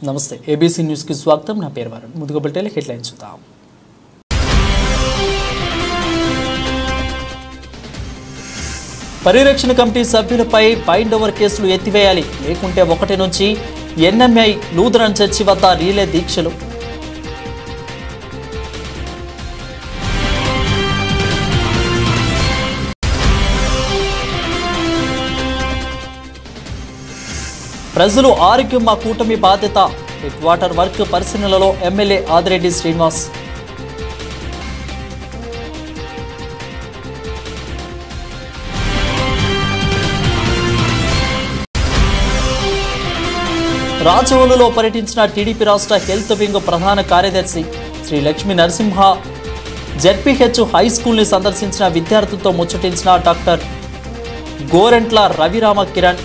నమస్తే ABC news కి స్వాగతం నా పేరు వరుణ్ ముందుగా బులెటిన్ హెడ్లైన్స్ చూద్దాం పరిరక్షణ కమిటీ సభ్యులపై బైండ్ ఓవర్ కేసులు ఎత్తివేయాలి లేకుంటే 1 నుంచి ఎన్ఎంఐ లూథరన్ చర్చి వద్ద రీలే దీక్షలు ప్రజలు ఆరోగ్యం మా కూటమి బాధ్యత హెడ్ వాటర్ వర్క్ పరిశీలనలో ఎమ్మెల్యే ఆదిరెడ్డి శ్రీనివాస్ రాజవోలులో పర్యటించిన టీడీపీ రాష్ట్ర హెల్త్ వింగ్ ప్రధాన కార్యదర్శి శ్రీ లక్ష్మీ నరసింహ జెడ్పీహెచ్ హై స్కూల్ని సందర్శించిన విద్యార్థులతో ముచ్చటించిన డాక్టర్ గోరెంట్ల రవిరామ కిరణ్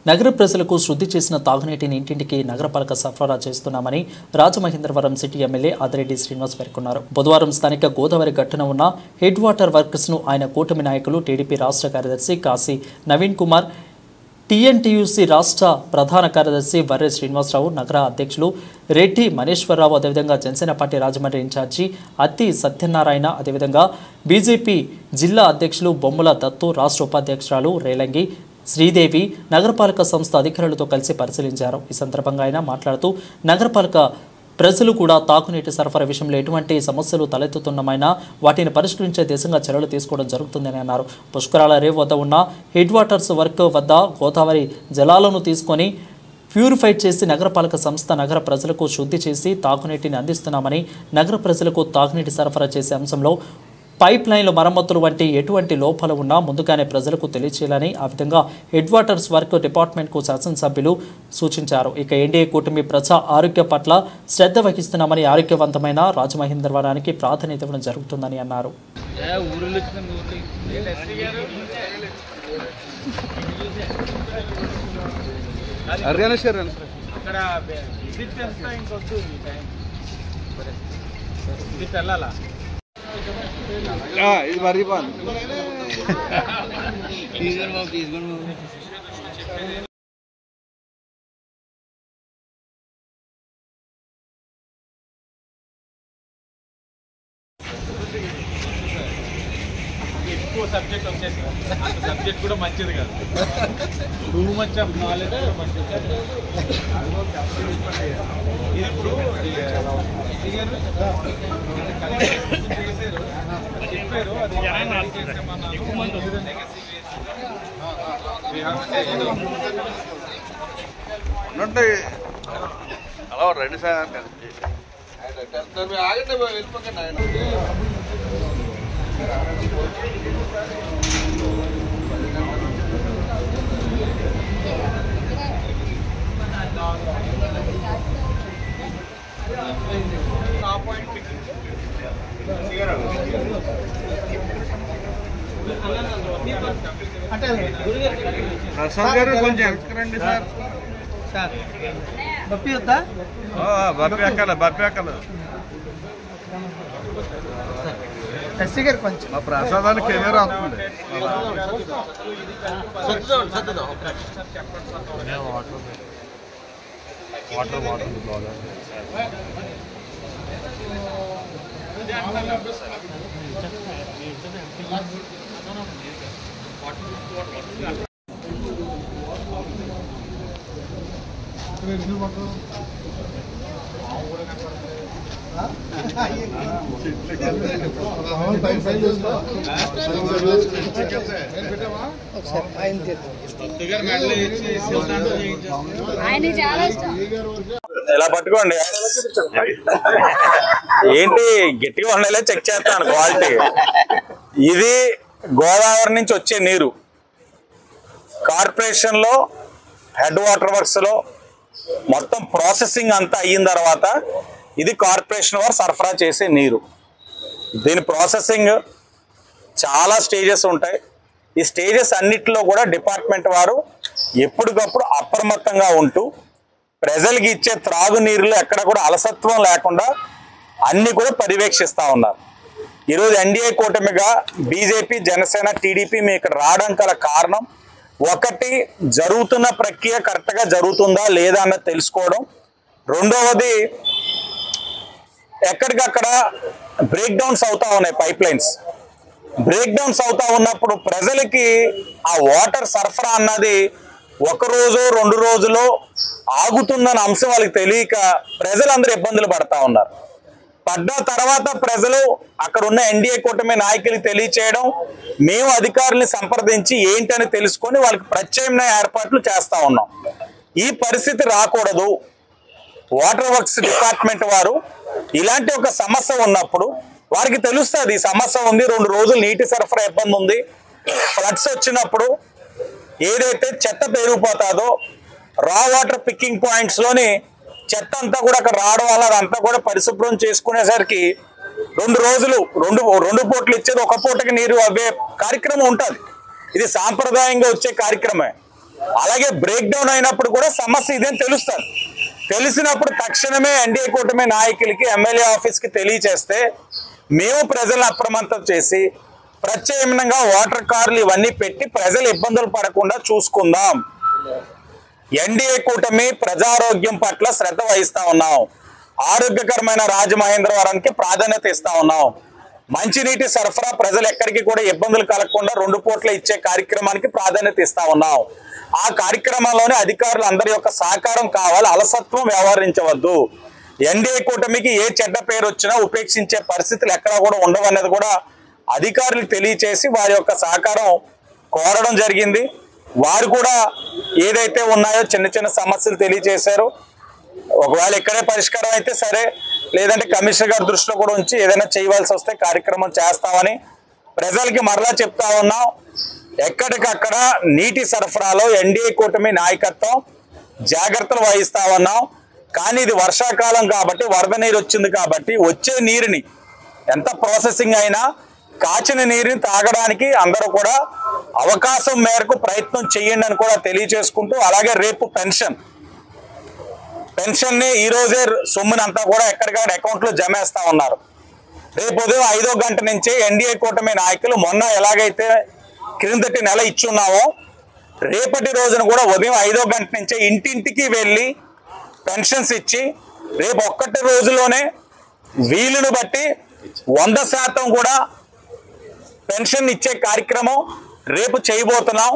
నగర ప్రజలకు శుద్ధి చేసిన తాగునీటిని ఇంటింటికి నగరపాలక సరఫరా చేస్తున్నామని రాజమహేంద్రవరం సిటీ ఎమ్మెల్యే ఆదిరెడ్డి శ్రీనివాస్ పేర్కొన్నారు. బుధవారం స్థానిక గోదావరి గట్టున ఉన్న హెడ్ వాటర్ వర్క్స్ ను ఆయన కూటమి నాయకులు టీడీపీ రాష్ట్ర కార్యదర్శి కాశీ నవీన్ కుమార్, టీఎన్టీయూసీ రాష్ట్ర ప్రధాన కార్యదర్శి వర్రె శ్రీనివాసరావు, నగర అధ్యక్షులు రెడ్డి మనీశ్వరరావు, అదేవిధంగా జనసేన పార్టీ రాజమండ్రి ఇన్ఛార్జి అత్తి సత్యనారాయణ, అదేవిధంగా బీజేపీ జిల్లా అధ్యక్షులు బొమ్మల దత్తు, రాష్ట్ర ఉపాధ్యక్షురాలు రేలంగి శ్రీదేవి నగరపాలక సంస్థ అధికారులతో కలిసి పరిశీలించారు. ఈ సందర్భంగా ఆయన మాట్లాడుతూ నగరపాలక ప్రజలు కూడా తాగునీటి సరఫరా విషయంలో ఎటువంటి సమస్యలు తలెత్తుతున్నమైనా వాటిని పరిష్కరించే దిశగా చర్యలు తీసుకోవడం జరుగుతుందని అన్నారు. పుష్కరాల రేవ్ వద్ద ఉన్న హెడ్ వాటర్స్ వర్క్ వద్ద గోదావరి జలాలను తీసుకొని ప్యూరిఫై చేసి నగరపాలక సంస్థ నగర ప్రజలకు శుద్ధి చేసి తాగునీటిని అందిస్తున్నామని, నగర ప్రజలకు తాగునీటి సరఫరా చేసే అంశంలో పైప్ లైన్ల మరమ్మతులు వంటి ఎటువంటి లోపాలు ఉన్నా ముందుగానే ప్రజలకు తెలియచేయాలని ఆ విధంగా హెడ్ వాటర్స్ వర్క్ డిపార్ట్మెంట్కు శాసనసభ్యులు సూచించారు. ఇక ఎన్డీఏ కూటమి ప్రజా ఆరోగ్య పట్ల శ్రద్ధ వహిస్తున్నామని, ఆరోగ్యవంతమైన రాజమహేంద్రవరానికి ప్రాధాన్యత ఇవ్వడం జరుగుతుందని అన్నారు. ఇది మరీ బాగుంది. ఎక్కువ సబ్జెక్ట్ వచ్చేసి అంత సబ్జెక్ట్ కూడా మంచిది కాదు. టూ మచ్ ఆఫ్ నాలెడ్జ్ ఇది ఇప్పుడు చెప్పారు. అది అలా రెండు సార్ ఆగండి వెళ్ళిపోకండి ఆయన. ప్రసాద్ గారు కొంచెం ఎక్కరండి సార్. బప్పి వద్దా? బప్పి ఎక్కాలి, బప్పి ఎక్కాలి. ఎస్సీ గారు కొంచెం మా ప్రసాదానికి కెమెరా వస్తుంది. ఇలా పట్టుకోండి. ఏంటి గట్టిగా ఉండేలా చెక్ చేస్తాను క్వాలిటీ. ఇది గోదావరి నుంచి వచ్చే నీరు కార్పొరేషన్ లో హెడ్ వాటర్ వర్క్స్ లో మొత్తం ప్రాసెసింగ్ అంతా అయిన తర్వాత ఇది కార్పొరేషన్ వారు సరఫరా చేసే నీరు. దీని ప్రాసెసింగ్ చాలా స్టేజెస్ ఉంటాయి. ఈ స్టేజెస్ అన్నిటిలో కూడా డిపార్ట్మెంట్ వారు ఎప్పటికప్పుడు అప్రమత్తంగా ఉంటూ ప్రజలకి ఇచ్చే త్రాగునీరులో ఎక్కడ కూడా అలసత్వం లేకుండా అన్ని కూడా పర్యవేక్షిస్తూ ఉన్నారు. ఈరోజు ఎన్డీఏ కూటమిగా బీజేపీ, జనసేన, టీడీపీ మీ ఇక్కడ రావడం గల కారణం ఒకటి, జరుగుతున్న ప్రక్రియ కరెక్ట్గా జరుగుతుందా లేదా అన్నది తెలుసుకోవడం. రెండవది, ఎక్కడికక్కడ బ్రేక్ డౌన్స్ అవుతా ఉన్నాయి. పైప్ లైన్స్ బ్రేక్ డౌన్స్ అవుతా ఉన్నప్పుడు ప్రజలకి ఆ వాటర్ సరఫరా అన్నది ఒక రోజు 2 రోజులు ఆగుతుందన్న అంశం వాళ్ళకి తెలియక ప్రజలందరూ ఇబ్బందులు పడతా ఉన్నారు. పడ్డ తర్వాత ప్రజలు అక్కడ ఉన్న ఎన్డీఏ కూటమి నాయకులకు తెలియచేయడం, మేము అధికారుల్ని సంప్రదించి ఏంటని తెలుసుకొని వాళ్ళకి ప్రత్యామ్నాయ ఏర్పాట్లు చేస్తా ఉన్నాం. ఈ పరిస్థితి రాకూడదు. వాటర్ వర్క్స్ డిపార్ట్మెంట్ వారు ఇలాంటి ఒక సమస్య ఉన్నప్పుడు వారికి తెలుస్తుంది ఈ సమస్య ఉంది, 2 రోజులు నీటి సరఫరా ఇబ్బంది ఉంది, ఫ్లడ్స్ వచ్చినప్పుడు ఏదైతే చెత్త పెరిగిపోతుందో రా వాటర్ పికింగ్ పాయింట్స్లోని చెత్త అంతా కూడా అక్కడ రావడం వల్ల అదంతా కూడా పరిశుభ్రం చేసుకునేసరికి 2 రోజులు 2 పూటలు ఇచ్చేది 1 పూటకి నీరు అవ్వే కార్యక్రమం ఉంటుంది. ఇది సాంప్రదాయంగా వచ్చే కార్యక్రమే. అలాగే బ్రేక్ డౌన్ అయినప్పుడు కూడా సమస్య ఇదేం తెలుస్తుంది. తెలిసినప్పుడు తక్షణమే ఎన్డీఏ కూటమి నాయకులకి ఎమ్మెల్యే ఆఫీస్కి తెలియచేస్తే మేము ప్రజలను అప్రమత్తం చేసి ప్రత్యామ్నాయంగా వాటర్ కార్లు ఇవన్నీ పెట్టి ప్రజలు ఇబ్బందులు పడకుండా చూసుకుందాం. ఎన్డీఏ కూటమి ప్రజారోగ్యం పట్ల శ్రద్ధ వహిస్తా ఉన్నాం. ఆరోగ్యకరమైన రాజమహేంద్రవరానికి ప్రాధాన్యత ఇస్తా ఉన్నాం. మంచినీటి సరఫరా ప్రజలు ఎక్కడికి కూడా ఇబ్బందులు కలగకుండా 2 పూట్ల ఇచ్చే కార్యక్రమానికి ప్రాధాన్యత ఇస్తా ఉన్నాం. ఆ కార్యక్రమంలోనే అధికారులు అందరి యొక్క సహకారం కావాలి. అలసత్వం వ్యవహరించవద్దు. ఎన్డీఏ కూటమికి ఏ చెడ్డ పేరు వచ్చినా ఉపేక్షించే పరిస్థితులు ఎక్కడా కూడా ఉండవనేది కూడా అధికారులకు తెలియచేసి వారి యొక్క సహకారం కోరడం జరిగింది. వారు కూడా ఏదైతే ఉన్నాయో చిన్న చిన్న సమస్యలు తెలియజేశారు. ఒకవేళ ఇక్కడే పరిష్కారం అయితే సరే, లేదంటే కమిషనర్ గారి దృష్టిలో కూడా ఉంచి ఏదైనా చేయవలసి వస్తే కార్యక్రమం చేస్తామని ప్రజలకి మరలా చెప్తా ఉన్నాం. ఎక్కడికక్కడ నీటి సరఫరాలో ఎన్డీఏ కూటమి నాయకత్వం జాగ్రత్తలు వహిస్తా ఉన్నాం. కానీ ఇది వర్షాకాలం కాబట్టి వరద నీరు వచ్చింది కాబట్టి వచ్చే నీరుని ఎంత ప్రాసెసింగ్ అయినా కాచిన నీరుని తాగడానికి అందరూ కూడా అవకాశం మేరకు ప్రయత్నం చేయండి అని కూడా తెలియజేసుకుంటూ, అలాగే రేపు పెన్షన్ని ఈ రోజే సొమ్ముని అంతా కూడా ఎక్కడికక్కడ అకౌంట్లో జమేస్తా ఉన్నారు. రేపు ఉదయం 5వ గంట నుంచి ఎన్డీఏ కూటమి నాయకులు మొన్న ఎలాగైతే క్రిందటి నెల ఇచ్చున్నామో రేపటి రోజున కూడా ఉదయం 5వ గంట నుంచే ఇంటింటికి వెళ్ళి పెన్షన్స్ ఇచ్చి రేపు 1 రోజులోనే వీలును బట్టి 100% కూడా పెన్షన్ ఇచ్చే కార్యక్రమం రేపు చేయబోతున్నాం.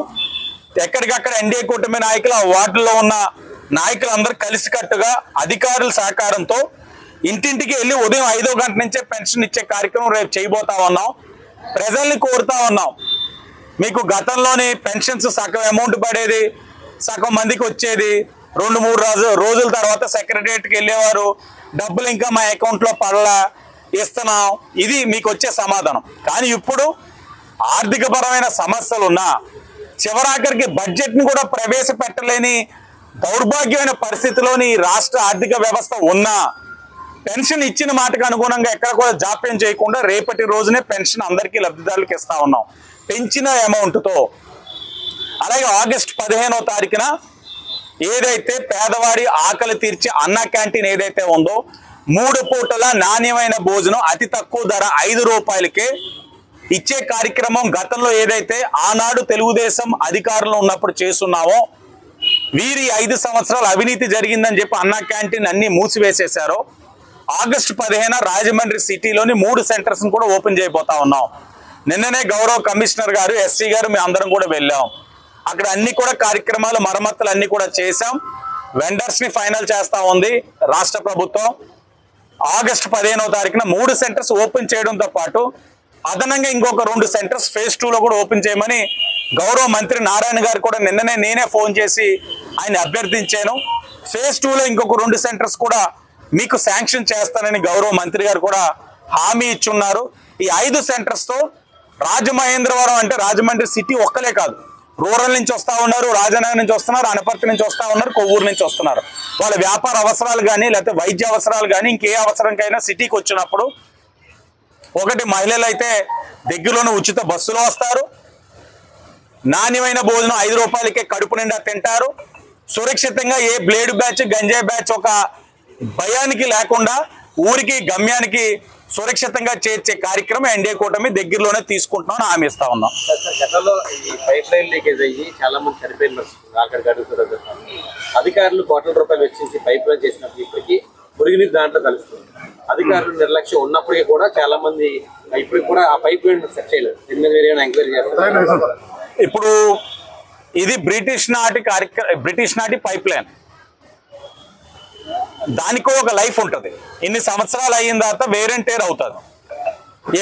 ఎక్కడికక్కడ ఎన్డీఏ కూటమి నాయకులు ఆ వార్డుల్లో ఉన్న నాయకులందరూ కలిసికట్టుగా అధికారుల సహకారంతో ఇంటింటికి వెళ్ళి ఉదయం 5వ గంట నుంచే పెన్షన్ ఇచ్చే కార్యక్రమం రేపు చేయబోతా ఉన్నాం. ప్రజల్ని కోరుతా ఉన్నాం, మీకు గతంలోని పెన్షన్స్ సగం అమౌంట్ పడేది, సగం మందికి వచ్చేది, 2-3 రోజుల తర్వాత సెక్రటరియట్కి వెళ్ళేవారు, డబ్బులు ఇంకా మా అకౌంట్లో పడలా, ఇస్తున్నాం, ఇది మీకు వచ్చే సమాధానం. కానీ ఇప్పుడు ఆర్థికపరమైన సమస్యలున్నా చివరాఖరికి బడ్జెట్ని కూడా ప్రవేశపెట్టలేని దౌర్భాగ్యమైన పరిస్థితిలోని రాష్ట్ర ఆర్థిక వ్యవస్థ ఉన్నా పెన్షన్ ఇచ్చిన మాటకు అనుగుణంగా ఎక్కడ కూడా జాప్యం చేయకుండా రేపటి రోజునే పెన్షన్ అందరికీ లబ్ధిదారులకు ఇస్తా ఉన్నాం పెంచిన అమౌంట్తో. అలాగే ఆగస్టు 15వ తారీఖున ఏదైతే పేదవాడి ఆకలి తీర్చి అన్న క్యాంటీన్ ఏదైతే ఉందో 3 పూటల నాణ్యమైన భోజనం అతి తక్కువ ధర 5 రూపాయలకే ఇచ్చే కార్యక్రమం గతంలో ఏదైతే ఆనాడు తెలుగుదేశం అధికారంలో ఉన్నప్పుడు చేస్తున్నామో వీరి 5 సంవత్సరాలు అవినీతి జరిగిందని చెప్పి అన్న క్యాంటీన్ అన్ని మూసివేసేశారో ఆగస్టు 15న రాజమండ్రి సిటీలోని 3 సెంటర్స్ కూడా ఓపెన్ చేయబోతా ఉన్నాం. నిన్ననే గౌరవ కమిషనర్ గారు, ఎస్సీ గారు మేము అందరం కూడా వెళ్ళాం. అక్కడ అన్ని కూడా కార్యక్రమాలు మరమ్మతులు అన్ని కూడా చేశాం. వెండర్స్ ని ఫైనల్ చేస్తా ఉంది రాష్ట్ర ప్రభుత్వం. ఆగస్టు 15వ తారీఖున 3 సెంటర్స్ ఓపెన్ చేయడంతో పాటు అదనంగా ఇంకొక 2 సెంటర్స్ ఫేజ్ 2లో కూడా ఓపెన్ చేయమని గౌరవ మంత్రి నారాయణ గారు కూడా నిన్ననే నేనే ఫోన్ చేసి ఆయన అభ్యర్థించాను. ఫేజ్ 2లో ఇంకొక 2 సెంటర్స్ కూడా మీకు శాంక్షన్ చేస్తానని గౌరవ మంత్రి గారు కూడా హామీ ఇచ్చున్నారు. ఈ 5 సెంటర్స్తో రాజమహేంద్రవరం అంటే రాజమండ్రి సిటీ ఒక్కలే కాదు, రూరల్ నుంచి వస్తూ ఉన్నారు, రాజనగర్ నుంచి వస్తున్నారు, అనపర్తి నుంచి వస్తూ ఉన్నారు, కొవ్వూరు నుంచి వస్తున్నారు. వాళ్ళ వ్యాపార అవసరాలు కానీ లేకపోతే వైద్య అవసరాలు కానీ ఇంకే అవసరంకైనా సిటీకి వచ్చినప్పుడు ఒకటి మహిళలు అయితే దగ్గరలోనే ఉచిత బస్సులో వస్తారు, నాణ్యమైన భోజనం 5 రూపాయలకే కడుపు నిండా తింటారు, సురక్షితంగా ఏ బ్లేడ్ బ్యాచ్ గంజాయి బ్యాచ్ ఒక భయానికి లేకుండా ఊరికి గమ్యానికి సురక్షితంగా చేర్చే కార్యక్రమం ఎన్డీఏ కూటమి దగ్గరలోనే తీసుకుంటున్నాం అని హామీ ఇస్తా ఉన్నాం. గతంలో ఈ పైప్ లైన్ లీకేజ్ అయ్యి చాలా మంది చనిపోయిన అక్కడికి అడుగుతున్నారు. అధికారులు కోట్ల రూపాయలు వెచ్చించి పైప్ లైన్ చేసినప్పుడు ఇప్పటికీ మురుగునీరు దాంట్లో కలుస్తుంది. అధికారులు నిర్లక్ష్యం ఉన్నప్పటికీ కూడా చాలా మంది ఇప్పటికి కూడా ఆ పైప్ లైన్ సెట్ చేయలేదు. దీని మీద మీరు ఏమైనా ఎంక్వైరీ చేస్తారు? ఇప్పుడు ఇది బ్రిటిష్ నాటి పైప్ లైన్, దానికో ఒక లైఫ్ ఉంటుంది. ఇన్ని సంవత్సరాలు అయిన తర్వాత వేరెంటేర్ అవుతుంది.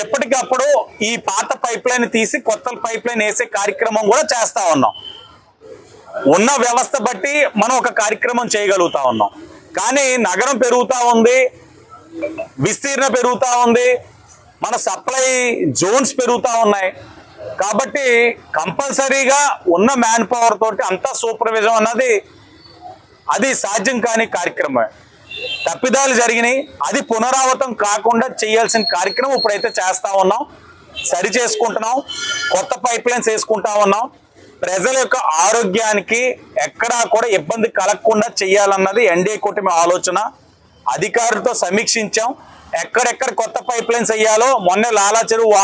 ఎప్పటికప్పుడు ఈ పాత పైప్ లైన్ తీసి కొత్త పైప్ లైన్ వేసే కార్యక్రమం కూడా చేస్తా ఉన్నాం. ఉన్న వ్యవస్థ బట్టి మనం ఒక కార్యక్రమం చేయగలుగుతా ఉన్నాం. కానీ నగరం పెరుగుతూ ఉంది, విస్తీర్ణ పెరుగుతూ ఉంది, మన సప్లై జోన్స్ పెరుగుతూ ఉన్నాయి. కాబట్టి కంపల్సరీగా ఉన్న మ్యాన్ పవర్ తోటి అంతా సూపర్విజన్ అన్నది అది సాధ్యం కాని కార్యక్రమం. తప్పిదాలు జరిగినాయి, అది పునరావృతం కాకుండా చేయాల్సిన కార్యక్రమం ఇప్పుడైతే చేస్తా ఉన్నాం. సరి చేసుకుంటున్నాం, కొత్త పైప్ లైన్స్ వేసుకుంటా ఉన్నాం. ప్రజల యొక్క ఆరోగ్యానికి ఎక్కడా కూడా ఇబ్బంది కలగకుండా చేయాలన్నది ఎన్డీఏ కూటమి ఆలోచన. అధికారులతో సమీక్షించాం, ఎక్కడెక్కడ కొత్త పైప్ లైన్స్ వేయాలో. మొన్నే లాలా చెరువు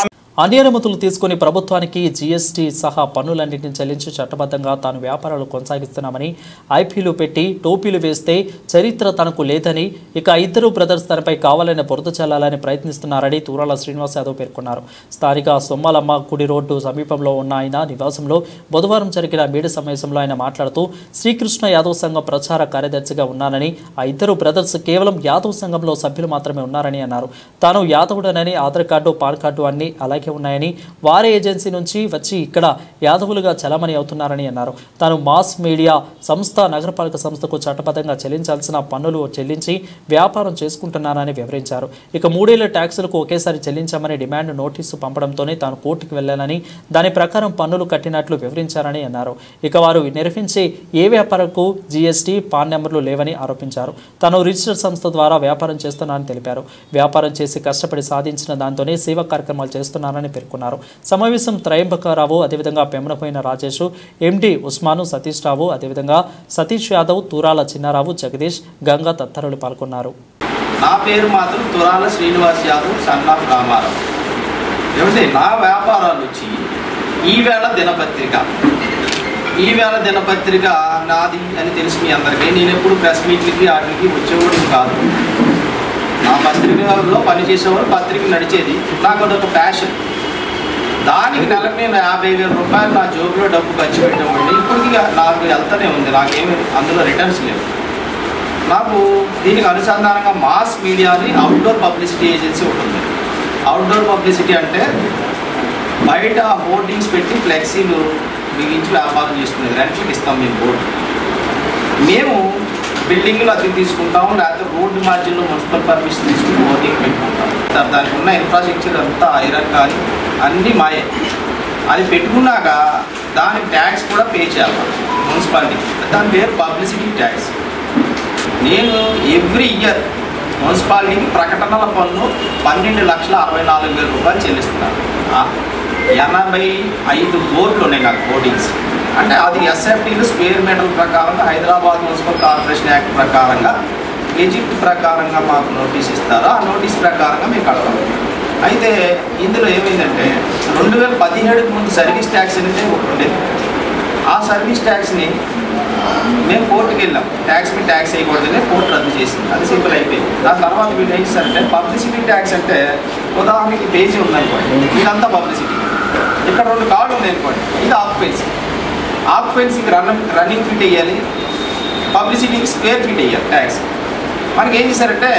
అన్యానుమతులు తీసుకుని ప్రభుత్వానికి జీఎస్టీ సహా పన్నులన్నింటినీ చెల్లించి చట్టబద్ధంగా తాను వ్యాపారాలు కొనసాగిస్తున్నామని ఐపీలు పెట్టి టోపీలు వేస్తే చరిత్ర తనకు లేదని, ఇక ఇద్దరు బ్రదర్స్ తనపై కావాలని బురద చల్లాలని ప్రయత్నిస్తున్నారని తూరాల శ్రీనివాస్ యాదవ్ పేర్కొన్నారు. స్థానిక సొమ్మలమ్మ గుడి రోడ్డు సమీపంలో ఉన్న ఆయన నివాసంలో బుధవారం జరిగిన మీడియా సమావేశంలో ఆయన మాట్లాడుతూ శ్రీకృష్ణ యాదవ్ సంఘం ప్రచార కార్యదర్శిగా ఉన్నానని, ఆ ఇద్దరు బ్రదర్స్ కేవలం యాదవ్ సంఘంలో సభ్యులు మాత్రమే ఉన్నారని అన్నారు. తాను యాదవుడనని, ఆధార్ కార్డు పాన్ కార్డు అన్ని అలాగే ఉన్నాయని, వారి ఏజెన్సీ నుంచి వచ్చి ఇక్కడ యాదవులుగా చలామణి అవుతున్నారని అన్నారు. తాను మాస్ మీడియా సంస్థ నగరపాలక సంస్థకు చట్టబద్ధంగా చెల్లించాల్సిన పన్నులు చెల్లించి వ్యాపారం చేసుకుంటున్నానని వివరించారు. ఇక 3 ఏళ్ల ట్యాక్సులకు ఒకేసారి చెల్లించామని డిమాండ్ నోటీసు పంపడంతోనే తాను కోర్టుకు వెళ్లానని, దాని ప్రకారం పన్నులు కట్టినట్లు వివరించారని అన్నారు. ఇక వారు నిర్వహించే ఏ వ్యాపారకు జీఎస్టీ పాన్ నెంబర్లు లేవని ఆరోపించారు. తాను రిజిస్టర్ సంస్థ ద్వారా వ్యాపారం చేస్తున్నానని తెలిపారు. వ్యాపారం చేసి కష్టపడి సాధించిన దాంతోనే సేవా కార్యక్రమాలు చేస్తున్నారని పేర్కొన్నారు. సమావేశం త్రయంబకరావు, అదేవిధంగా పెమ్మనపోయిన రాజేష్, ఎండి ఉస్మాను, సతీష్ రావు, అదేవిధంగా సతీష్ యాదవ్, తూరాల చిన్నారావు, జగదీష్, గంగా తదితరులు పాల్గొన్నారు. నా పేరు మాత్రం తురాల శ్రీనివాస్ యాదవ్, సన్ ఆఫ్ రామారావు. ఏమంటే నా వ్యాపారాలు వచ్చి ఈవేళ దినపత్రిక నాది అని తెలిసి మీ అందరికీ. నేను ఎప్పుడు ప్రెస్ మీట్లకి వాటికి వచ్చేవాడు కాదు. నా పత్రికలో పనిచేసేవాడు, పత్రిక నడిచేది. నాకు అదొక ప్యాషన్. దానికి నెలకు నేను 50,000 రూపాయలు నా జోబులో డబ్బు ఖర్చు పెట్టేవాడిని. ఇప్పటికీ నాకు వెళ్తూనే ఉంది, నాకేమి అందులో రిటర్న్స్ లేవు. నాకు దీనికి అనుసంధానంగా మాస్ మీడియాని అవుట్డోర్ పబ్లిసిటీ ఏజెన్సీ ఉంటుంది. అవుట్డోర్ పబ్లిసిటీ అంటే బయట హోర్డింగ్స్ పెట్టి ఫ్లెక్సీలు బిగించి వ్యాపారం చేసుకునేది. రెంట్కి ఇస్తాం మేము బోర్డు. మేము బిల్డింగ్లు అద్దెకు తీసుకుంటాము, లేకపోతే రోడ్డు మార్జిన్లో మున్సిపల్ పర్మిషన్ తీసుకుని హోర్డింగ్ పెట్టుకుంటాం. దానికి ఉన్న ఇన్ఫ్రాస్ట్రక్చర్ అంతా ఐరన్ కానీ అన్నీ మాయే. అది పెట్టుకున్నాక దానికి ట్యాక్స్ కూడా పే చేయాలి మున్సిపాలిటీ. దాని పేరు పబ్లిసిటీ ట్యాక్స్. నేను ఎవ్రీ ఇయర్ మున్సిపాలిటీకి ప్రకటనల పన్ను 12,64,000 రూపాయలు చెల్లిస్తున్నాను. 85 బోర్డులు ఉన్నాయి నాకు హోర్డింగ్స్. అంటే అది ఎస్ఎఫ్టీలు స్క్వేర్ మీటర్ ప్రకారంగా హైదరాబాద్ మున్సిపల్ కార్పొరేషన్ యాక్ట్ ప్రకారంగా గెజిట్ ప్రకారంగా మాకు నోటీస్ ఇస్తారు. ఆ నోటీస్ ప్రకారంగా మేము కడతాం. అయితే ఇందులో ఏమైందంటే 2017కి ముందు సర్వీస్ ట్యాక్స్ అనేది ఒకటి ఉండేది. ఆ సర్వీస్ ట్యాక్స్ని మేము కోర్టుకు వెళ్ళాం. ట్యాక్స్ మీ ట్యాక్స్ వేయకూడదని కోర్టు రద్దు చేసింది. అది సింపుల్ అయిపోయింది. దాని తర్వాత వీళ్ళు ఏం చేస్తారంటే పబ్లిసిటీ ట్యాక్స్ అంటే ఉదాహరణకి పేజీ ఉందనుకోండి, ఇదంతా పబ్లిసిటీ. ఇక్కడ 2 కార్డు ఉంది అనుకోండి, ఇది ఆక్యుపెన్సీకి రన్నింగ్ ఫీట్ వేయాలి, పబ్లిసిటీకి స్క్వేర్ ఫీట్ వేయాలి ట్యాక్స్. మనకి ఏం చేశారంటే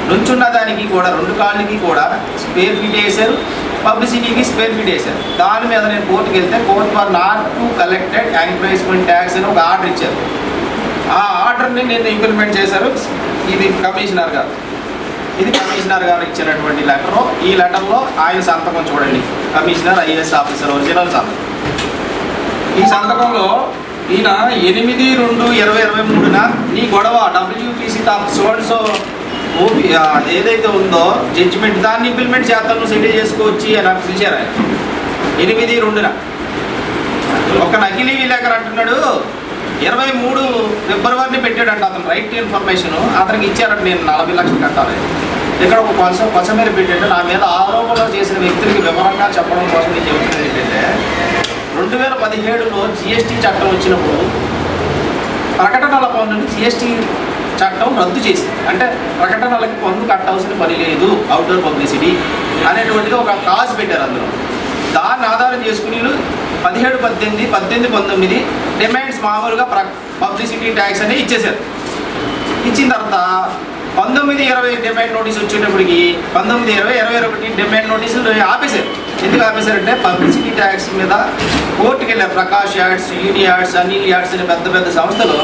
నుంచున్న దానికి కూడా 2 కార్డులకి కూడా స్క్వేర్ ఫీట్ వేసారు, పబ్లిసిటీకి స్క్వేర్ ఫీట్ వేసారు. దాని మీద నేను కోర్టుకు వెళ్తే court for not to collected encouragement tax అని ఒక ఆర్డర్ ఇచ్చారు. ఆ ఆర్డర్ని నేను ఇంప్లిమెంట్ చేశారు. ఇది కమిషనర్ గారు ఇచ్చినటువంటి లెటరు. ఈ లెటర్లో ఆయన సంతకం చూడండి, కమిషనర్ ఐఏఎస్ ఆఫీసర్ ఒరిజినల్ సంతకం. ఈ సంతకంలో ఈయన 8/2/2023న నీ గొడవ WPC సో ఓపీ ఏదైతే ఉందో జడ్జిమెంట్ దాన్ని ఇంప్లిమెంట్ చేస్తాను, నువ్వు సెటిల్ చేసుకోవచ్చు అని పిలిచారు ఆయన. 8/2న ఒక నకిలీ విలేకరు అంటున్నాడు 23 ఫిబ్రవరిని పెట్టాడంట అతను రైట్ టు ఇన్ఫర్మేషన్. అతనికి ఇచ్చారంట నేను 40 లక్షలు కట్టాలి. ఇక్కడ ఒక కొసమేర పెట్టంటే నా మీద ఆరోపణలు చేసిన వ్యక్తులకి వివరంగా చెప్పడం కోసం నేను చెబుతున్నది ఏంటంటే 2017లో జిఎస్టీ చట్టం వచ్చినప్పుడు ప్రకటనల పన్నుని జిఎస్టీ చట్టం రద్దు చేసింది. అంటే ప్రకటనలకి పన్ను కట్టాల్సిన పని లేదు, అవుట్డోర్ పబ్లిసిటీ అనేటువంటిది ఒక కాజ్ పెట్టారు. అందులో దాన్ని ఆధారం చేసుకుని 17, 18, 18, 19 డిమాండ్స్ మామూలుగా పబ్లిసిటీ ట్యాక్స్ అనేది ఇచ్చేశారు. ఇచ్చిన తర్వాత 19, 20 డిమాండ్ నోటీస్ వచ్చేటప్పటికి 19, 20, 21 డిమాండ్ నోటీసులు ఆపేశారు. ఎందుకు ఆపేశారంటే పబ్లిసిటీ ట్యాక్స్ మీద కోర్టుకి వెళ్ళారు. ప్రకాష్ యాడ్స్, యూని యాడ్స్, అనిల్ యాడ్స్ అనే పెద్ద పెద్ద సంస్థలు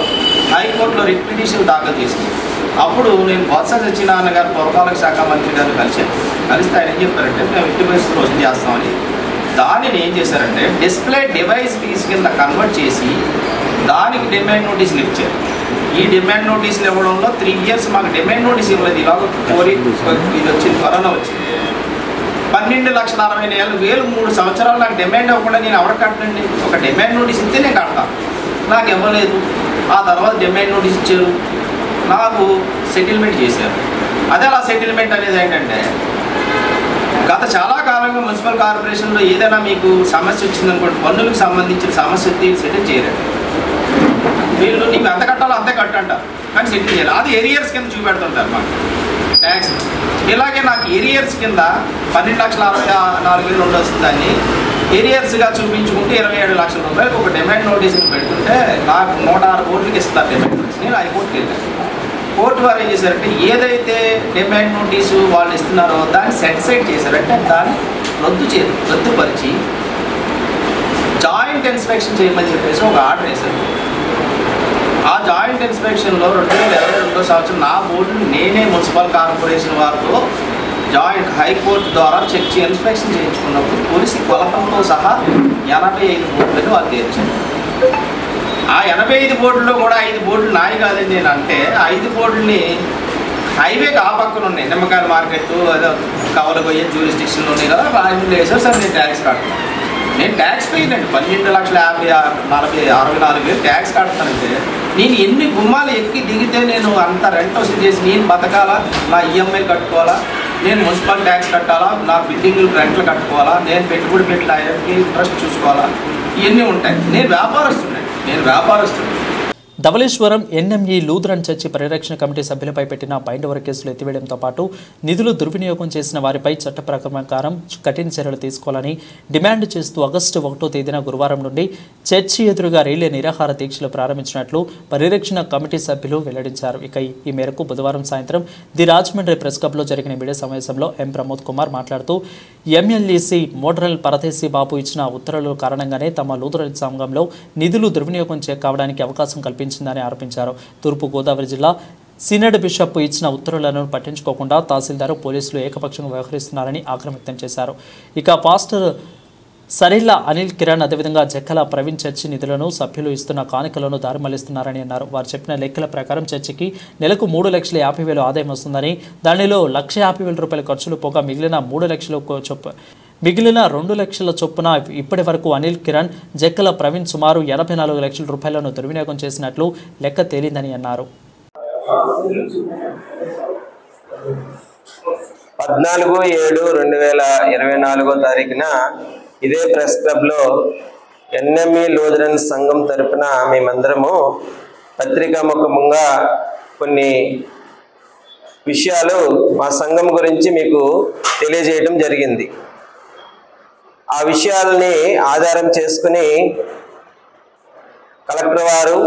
హైకోర్టులో రిట్ పిటిషన్ దాఖలు చేసింది. అప్పుడు నేను బొత్స సత్యనారాయణ గారు పురపాలక శాఖ మంత్రి గారిని కలిస్తే ఆయన ఏం చెప్పారంటే మేము ఇంటి పరిస్థితులు వసూలు చేస్తామని. దానిని ఏం చేశారంటే డిస్ప్లే డివైస్ ఫీజు కింద కన్వర్ట్ చేసి దానికి డిమాండ్ నోటీసులు ఇచ్చారు. ఈ డిమాండ్ నోటీసులు ఇవ్వడంలో 3 years మాకు డిమాండ్ నోటీస్ ఇవ్వలేదు. ఇలాగ ఇది వచ్చింది, కరోనా వచ్చింది. 12,60,000 3 సంవత్సరాలు నాకు డిమాండ్ ఇవ్వకుండా నేను ఎవరికి కట్టనండి? ఒక డిమాండ్ నోటీస్ ఇస్తే నేను కడతాను, నాకు ఇవ్వలేదు. ఆ తర్వాత డిమాండ్ నోటీస్ ఇచ్చారు, నాకు సెటిల్మెంట్ చేశారు. అదే అలా సెటిల్మెంట్ అనేది ఏంటంటే గత చాలా కాలంగా మున్సిపల్ కార్పొరేషన్లో ఏదైనా మీకు సమస్య వచ్చిందనుకోండి, పన్నులకు సంబంధించిన సమస్య సెటిల్ చేయరండి. వీళ్ళు నీకు ఎంత కట్టాలో అంతే కట్టంటారు, కానీ సెటిల్ చేయాలి. అది ఏరియర్స్ కింద చూపెడుతుంటారు మాకు ట్యాక్స్. ఇలాగే నాకు ఏరియర్స్ కింద 12,64,000 ఉండాల్సిన దాన్ని ఏరియర్స్గా చూపించుకుంటే 27 లక్షల రూపాయలకు ఒక డిమాండ్ నోటీసులు పెడుతుంటే నాకు 106 కోట్లకి ఇస్తారు డిమాండ్ నోటీస్. నేను హైకోర్టుకి వెళ్ళాను. కోర్టు వారు ఏం చేశారంటే ఏదైతే డిమాండ్ నోటీసు వాళ్ళు ఇస్తున్నారో దాన్ని సెటిసైడ్ చేశారంటే దాన్ని రద్దుపరిచి జాయింట్ ఇన్స్పెక్షన్ చేయమని చెప్పేసి ఒక ఆర్డర్ వేశారు. ఆ జాయింట్ ఇన్స్పెక్షన్లో 2022 సంవత్సరం నా బోర్డుని నేనే మున్సిపల్ కార్పొరేషన్ వారితో జాయింట్ హైకోర్టు ద్వారా ఇన్స్పెక్షన్ చేయించుకున్నప్పుడు పోలీసు కొలతలతో సహా 85 బోర్డులను వాళ్ళు తీర్చారు. ఆ 85 బోర్డులో కూడా 5 బోర్డులు నాయి కాదని నేను అంటే 5 బోర్డుని హైవేకి ఆ పక్కన ఉన్నాయి. నిమ్మకాయల మార్కెట్ అదే కవలగొయ్య జ్యూరిస్డిక్షన్లో ఉన్నాయి కదా, రాజు వేసారు సార్ నేను ట్యాక్స్ కడతాను. నేను ట్యాక్స్ పేయనండి. 12,50,64,000 ట్యాక్స్ కడతానంటే నేను ఎన్ని గుమ్మాలు ఎక్కి దిగితే నేను అంత రెంట్ వసూలు చేసి నేను బతకాలా, నా ఈఎంఐ కట్టుకోవాలా, నేను మున్సిపల్ ట్యాక్స్ కట్టాలా, నా బిల్డింగ్లు రెంట్లు కట్టుకోవాలా, నేను పెట్టుబడి పెట్టి ఇంట్రెస్ట్ చూసుకోవాలా, ఇవన్నీ ఉంటాయి. నేను వ్యాపారస్తున్నా. ధవళేశ్వరం ఎన్ఎంఈ లూథరన్ చర్చి పరిరక్షణ కమిటీ సభ్యులపై పెట్టిన బైండోవర్ కేసులు ఎత్తివేయడంతో పాటు నిధులు దుర్వినియోగం చేసిన వారిపై చట్ట ప్రకారం కఠిన చర్యలు తీసుకోవాలని డిమాండ్ చేస్తూ ఆగస్టు 1వ తేదీన గురువారం నుండి చర్చి ఎదురుగా రైళ్ల నిరాహార దీక్షలు ప్రారంభించినట్లు పరిరక్షణ కమిటీ సభ్యులు వెల్లడించారు. ఇక ఈ మేరకు బుధవారం సాయంత్రం ది రాజమండ్రి ప్రెస్ క్లబ్లో జరిగిన మీడియా సమావేశంలో ఎం ప్రమోద్ కుమార్ మాట్లాడుతూ ఎమ్మెల్యేసీ మోడ్రల్ పరదేశీ బాబు ఇచ్చిన ఉత్తర్వుల కారణంగానే తమ లూథరన్ సంఘంలో నిధులు దుర్వినియోగం కావడానికి అవకాశం కల్పించిందని ఆరోపించారు. తూర్పు గోదావరి జిల్లా సినడ్ బిషప్ ఇచ్చిన ఉత్తర్వులను పట్టించుకోకుండా తహసీల్దార్ పోలీసులు ఏకపక్షంగా వ్యవహరిస్తున్నారని ఆగ్రహం వ్యక్తం చేశారు. ఇక పాస్టర్ సరిల్లా అనిల్ కిరణ్ అదేవిధంగా జక్కల ప్రవీణ్ చర్చి నిధులను సభ్యులు ఇస్తున్న కానుకలను దారి మళ్లిస్తున్నారని అన్నారు. వారు చెప్పిన లెక్కల ప్రకారం చర్చికి నెలకు 3,50,000 ఆదాయం వస్తుందని, దానిలో 1,50,000 ఖర్చులు పోగా మిగిలిన 3 లక్షల మిగిలిన 2 లక్షల చొప్పున ఇప్పటి వరకు అనిల్ కిరణ్, జక్కల ప్రవీణ్ సుమారు 84 లక్షల రూపాయలను దుర్వినియోగం చేసినట్లు లెక్క తేలిందని అన్నారు. 14/7/2024 ఇదే ప్రెస్ క్లబ్లో ఎన్ఎంఈ లూథరన్ సంఘం తరపున మేమందరము పత్రికాముఖంగా కొన్ని విషయాలు మా సంఘం గురించి మీకు తెలియజేయడం జరిగింది. ఆ విషయాలని ఆధారం చేసుకుని కలెక్టర్ వారు,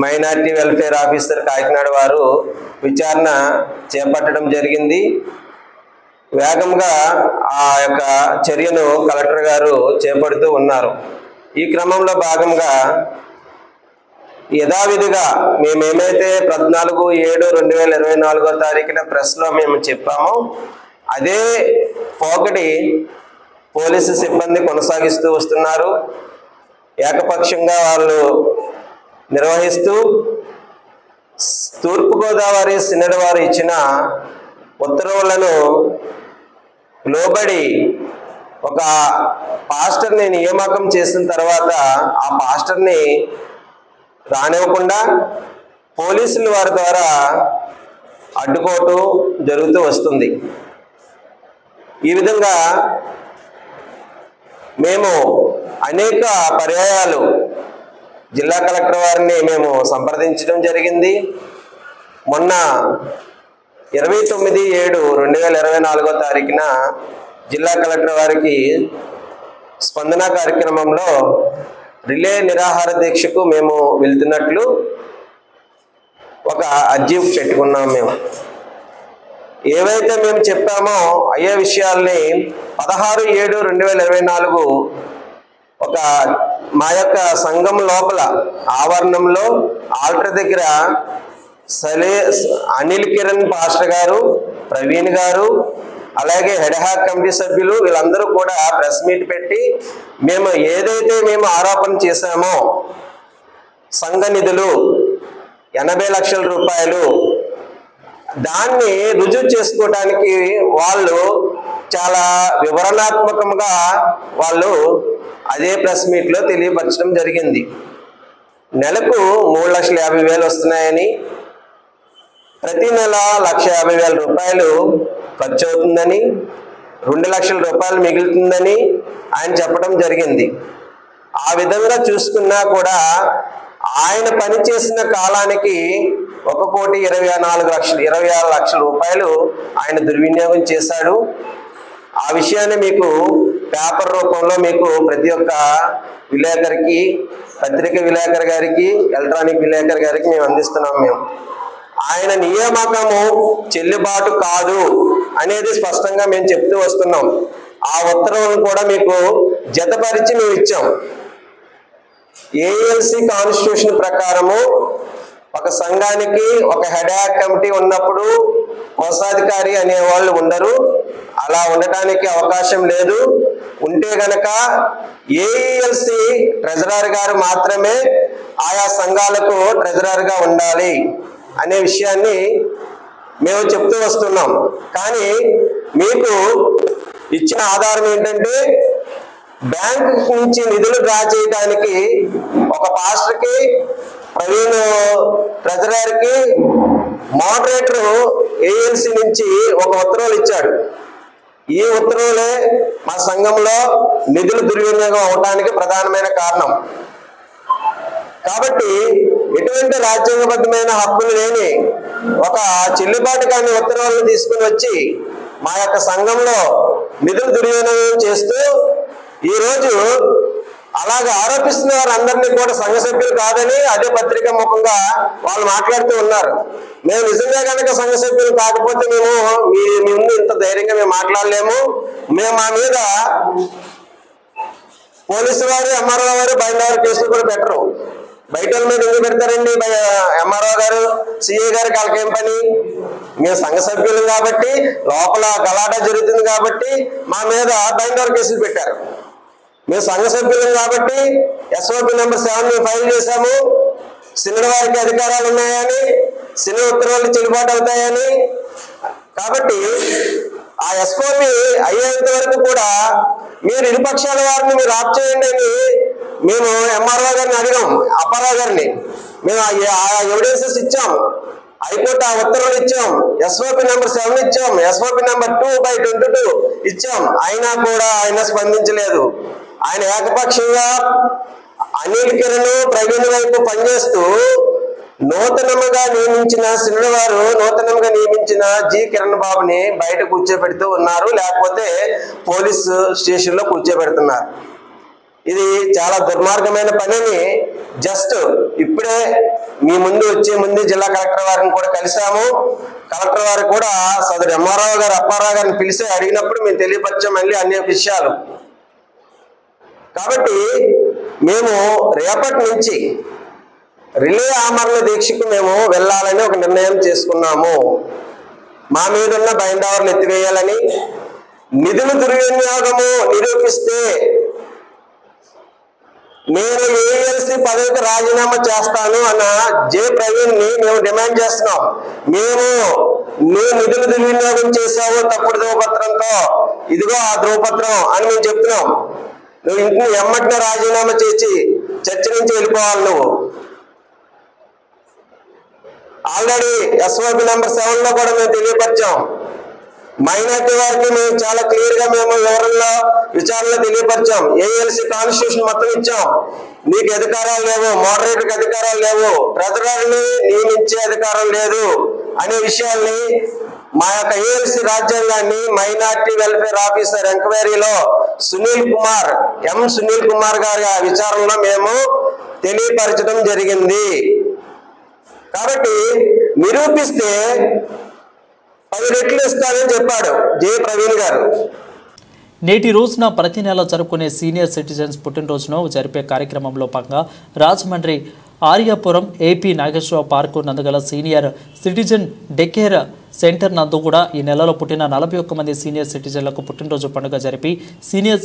మైనారిటీ వెల్ఫేర్ ఆఫీసర్ కాకినాడ వారు విచారణ చేపట్టడం జరిగింది. వేగంగా ఆ యొక్క చర్యను కలెక్టర్ గారు చేపడుతూ ఉన్నారు. ఈ క్రమంలో భాగంగా యథావిధిగా మేమేమైతే 14/7/2024 ప్రెస్లో మేము చెప్పామో అదే పోకటి పోలీసు సిబ్బంది కొనసాగిస్తూ వస్తున్నారు. ఏకపక్షంగా వాళ్ళు నిర్వహిస్తూ తూర్పుగోదావరి సినడ్ వారు ఇచ్చిన ఉత్తర్వులను లోబడి ఒక పాస్టర్ని నియామకం చేసిన తర్వాత ఆ పాస్టర్ని రానివ్వకుండా పోలీసుల వారి ద్వారా అడ్డుకోవటం జరుగుతూ వస్తుంది. ఈ విధంగా మేము అనేక పర్యాయాలు జిల్లా కలెక్టర్ వారిని మేము సంప్రదించడం జరిగింది. మొన్న 29/7/2024 జిల్లా కలెక్టర్ వారికి స్పందన కార్యక్రమంలో రిలే నిరాహార దీక్షకు మేము వెళ్తున్నట్లు ఒక అర్జీ పెట్టుకున్నాం. మేము ఏవైతే మేము చెప్పామో అయ్యే విషయాల్ని 16/7/2024 ఒక మా యొక్క సంఘం లోపల ఆవరణంలో ఆల్టర్ దగ్గర అనిల్ కిరణ్ పాస్టర్ గారు, ప్రవీణ్ గారు, అలాగే హెడ్హాక్ కమిటీ సభ్యులు వీళ్ళందరూ కూడా ప్రెస్ మీట్ పెట్టి మేము ఏదైతే మేము ఆరోపణ చేశామో సంఘ నిధులు 80 లక్షల రూపాయలు దాన్ని రుజువు చేసుకోవడానికి వాళ్ళు చాలా వివరణాత్మకంగా వాళ్ళు అదే ప్రెస్ మీట్లో తెలియపరచడం జరిగింది. నెలకు 3,50,000 వస్తున్నాయని, ప్రతి నెల 1,50,000 రూపాయలు ఖర్చు అవుతుందని, 2 లక్షల రూపాయలు మిగులుతుందని ఆయన చెప్పడం జరిగింది. ఆ విధంగా చూసుకున్నా కూడా ఆయన పనిచేసిన కాలానికి 1,24,26 లక్షల రూపాయలు ఆయన దుర్వినియోగం చేశాడు. ఆ విషయాన్ని మీకు పేపర్ రూపంలో మీకు ప్రతి ఒక్క విలేకరికి, పత్రిక విలేకరు గారికి, ఎలక్ట్రానిక్ విలేకరు గారికి మేము అందిస్తున్నాం. ఆయన నియామకము చెల్లుబాటు కాదు అనేది స్పష్టంగా మేము చెప్తూ వస్తున్నాం. ఆ ఉత్తర్వులను కూడా మీకు జతపరిచి మేము ఇచ్చాం. ఏఎల్సి కాన్స్టిట్యూషన్ ప్రకారము ఒక సంఘానికి ఒక హెడ్హాక్ కమిటీ ఉన్నప్పుడు కోశాధికారి అనేవాళ్ళు ఉండరు. అలా ఉండటానికి అవకాశం లేదు. ఉంటే గనక ఏఎల్సి ట్రెజరర్ గారు మాత్రమే ఆయా సంఘాలకు ట్రెజరర్గా ఉండాలి అనే విషయాన్ని మేము చెప్తూ వస్తున్నాం. కానీ మీకు ఇచ్చిన ఆధారం ఏంటంటే బ్యాంకు నుంచి నిధులు డ్రా చేయడానికి ఒక పాస్టర్కి, ప్రవీణ్ ట్రెజరర్కి మోడరేటర్ ఏఎల్సి నుంచి ఒక ఉత్తర్వులు ఇచ్చాడు. ఈ ఉత్తర్వులే మా సంఘంలో నిధులు దుర్వినియోగం అవడానికి ప్రధానమైన కారణం. కాబట్టి ఎటువంటి రాజ్యాంగబద్ధమైన హక్కులు లేని ఒక చెల్లుబాటు కాని ఉత్తర్వులను తీసుకుని వచ్చి మా యొక్క సంఘంలో నిధులు దుర్వినియోగం చేస్తూ ఈరోజు అలాగే ఆరోపిస్తున్న వారందరినీ కూడా సంఘ సభ్యులు కాదని అదే పత్రిక ముఖంగా వాళ్ళు మాట్లాడుతూ ఉన్నారు. మేము నిజంగా కనుక సంఘ సభ్యులు కాకపోతే మేము మీ ముందు ఇంత ధైర్యంగా మేము మాట్లాడలేము. మేము మా మీద పోలీసు వారు, ఎంఆర్ఓ వారు బయలుదేరి కేసులు కూడా పెట్టరు. బయట మీద ఎందుకు పెడతారండి? ఎంఆర్ఓ గారు, సిఐ గారికి వాళ్ళకేం పని? మేము సంఘ సభ్యులు కాబట్టి లోపల గలాటా జరుగుతుంది కాబట్టి మా మీద బయలుదేరి కేసులు పెట్టారు. మేము సంఘ సభ్యులం కాబట్టి ఎస్ఓపి నెంబర్ 7 మేము ఫైల్ చేశాము. సినడ్ వారికి అధికారాలు ఉన్నాయని, సినడ్ ఉత్తర్వులు చెల్లుబాటు అవుతాయని. కాబట్టి ఆ ఎస్ఓపి అయ్యేంత వరకు కూడా మీరు ఇరుపక్షాల వారిని మీరు ఆప్ చేయండి అని మేము ఎంఆర్ఓ గారిని అడిగాం, అప్పారావు గారిని. మేము ఆ ఎవిడెన్సెస్ ఇచ్చాం, హైకోర్టు ఆ ఉత్తర్వులు ఇచ్చాం, ఎస్ఓపి నెంబర్ 7 ఇచ్చాం, ఎస్ఓపి నెంబర్ 2/22 ఇచ్చాం. అయినా కూడా ఆయన స్పందించలేదు. ఆయన ఏకపక్షంగా అనిల్ కిరణ్, ప్రవీణ్ వైపు పనిచేస్తూ నూతనంగా నియమించిన సినడ్ వారు నూతనంగా నియమించిన జి కిరణ్ బాబుని బయట కూర్చోబెడుతూ ఉన్నారు, లేకపోతే పోలీసు స్టేషన్లో కూర్చోబెడుతున్నారు. ఇది చాలా దుర్మార్గమైన పనిని జస్ట్ ఇప్పుడే మీ ముందు వచ్చే ముందు జిల్లా కలెక్టర్ వారిని కూడా కలిసాము. కలెక్టర్ వారు కూడా సదరు ఎంఆర్ఓ గారు, అప్పారావు గారిని పిలిచి అడిగినప్పుడు మేము తెలియపరిచాం మళ్ళీ అన్ని విషయాలు. కాబట్టి మేము రేపటి నుంచి రిలే ఆమరణ దీక్షకు మేము వెళ్ళాలని ఒక నిర్ణయం చేసుకున్నాము. మా మీద ఉన్న బైండావర్లు ఎత్తివేయాలని, నిధుల దుర్వినియోగము నిరూపిస్తే నేను ఏఎల్సి పదవికి రాజీనామా చేస్తాను అన్న జే ప్రవీణ్ ని మేము డిమాండ్ చేస్తున్నాం. మేము నిధులు దుర్వినియోగం చేసావు తప్పుడు ధ్రువపత్రంతో, ఇదిగో ఆ ధ్రువపత్రం అని మేము చెప్తున్నాం. నువ్వు ఇంటిని ఎమ్మటినే రాజీనామా చేసి చర్చ నుంచి వెళ్ళిపోవాలి. నువ్వు ఆల్రెడీ ఎస్ఓపి నెంబర్ 7 లో కూడా మేము తెలియపరిచాం. మైనార్టీ వారికి మేము చాలా క్లియర్ గా మేము వివరంలో విచారణలో తెలియపరిచాం. ఏఎల్సి కాన్స్టిట్యూషన్ మొత్తం ఇచ్చాం. నీకు అధికారాలు లేవు, మోడరేటర్కి అధికారాలు లేవు, ట్రెజరర్ని నియమించే అధికారం లేదు అనే విషయాల్ని మా యొక్క ఏఎల్సి రాజ్యాంగాన్ని మైనార్టీ వెల్ఫేర్ ఆఫీసర్ ఎంక్వైరీలో సునీల్ కుమార్ గారి విచారణలో మేము తెలియపరచడం జరిగింది. కాబట్టి నిరూపిస్తే 10 రెట్లు ఇస్తానని చెప్పాడు జే ప్రవీణ్ గారు. నేటి రోజున ప్రతి నెల జరుపుకునే సీనియర్ సిటిజన్స్ పుట్టినరోజును జరిపే కార్యక్రమంలో భాగంగా రాజమండ్రి ఆర్యాపురం ఏపీ నాగేశ్వర పార్కు నందుగల సీనియర్ సిటిజన్ డేకేర్ సెంటర్ నందు కూడా ఈ నెలలో పుట్టిన 41 మంది సీనియర్ సిటిజన్లకు పుట్టినరోజు పండుగ జరిపి సీనియర్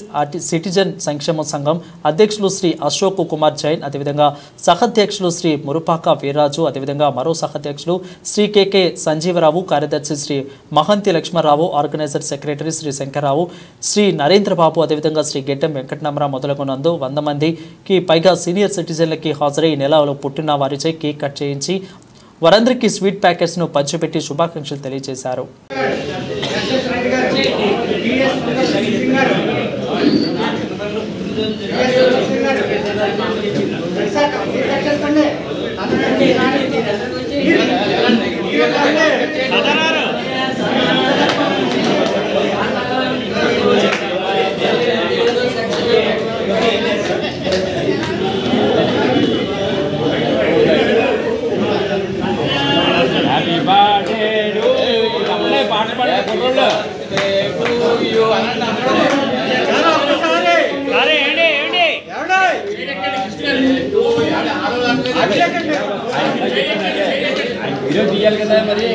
సిటిజన్ సంక్షేమ సంఘం అధ్యక్షులు శ్రీ అశోక్ కుమార్ జైన్, అదేవిధంగా సహాధ్యక్షులు శ్రీ మురుపాక వీర్రాజు, అదేవిధంగా మరో సహాధ్యక్షులు శ్రీ కెకే సంజీవరావు, కార్యదర్శి శ్రీ మహంతి లక్ష్మణరావు, ఆర్గనైజర్ సెక్రటరీ శ్రీ శంకర్రావు, శ్రీ నరేంద్రబాబు, అదేవిధంగా శ్రీ గెడ్డం వెంకటనామరావు మొదలగునందు 100 మందికి పైగా సీనియర్ సిటిజన్లకి హాజరై ఈ నెలలో పుట్టిన వారిచే కేక్ కట్ చేయించి వారందరికీ స్వీట్ ప్యాకెట్స్ను పంచిపెట్టి శుభాకాంక్షలు తెలియజేశారు. తీయాలి కదా మరి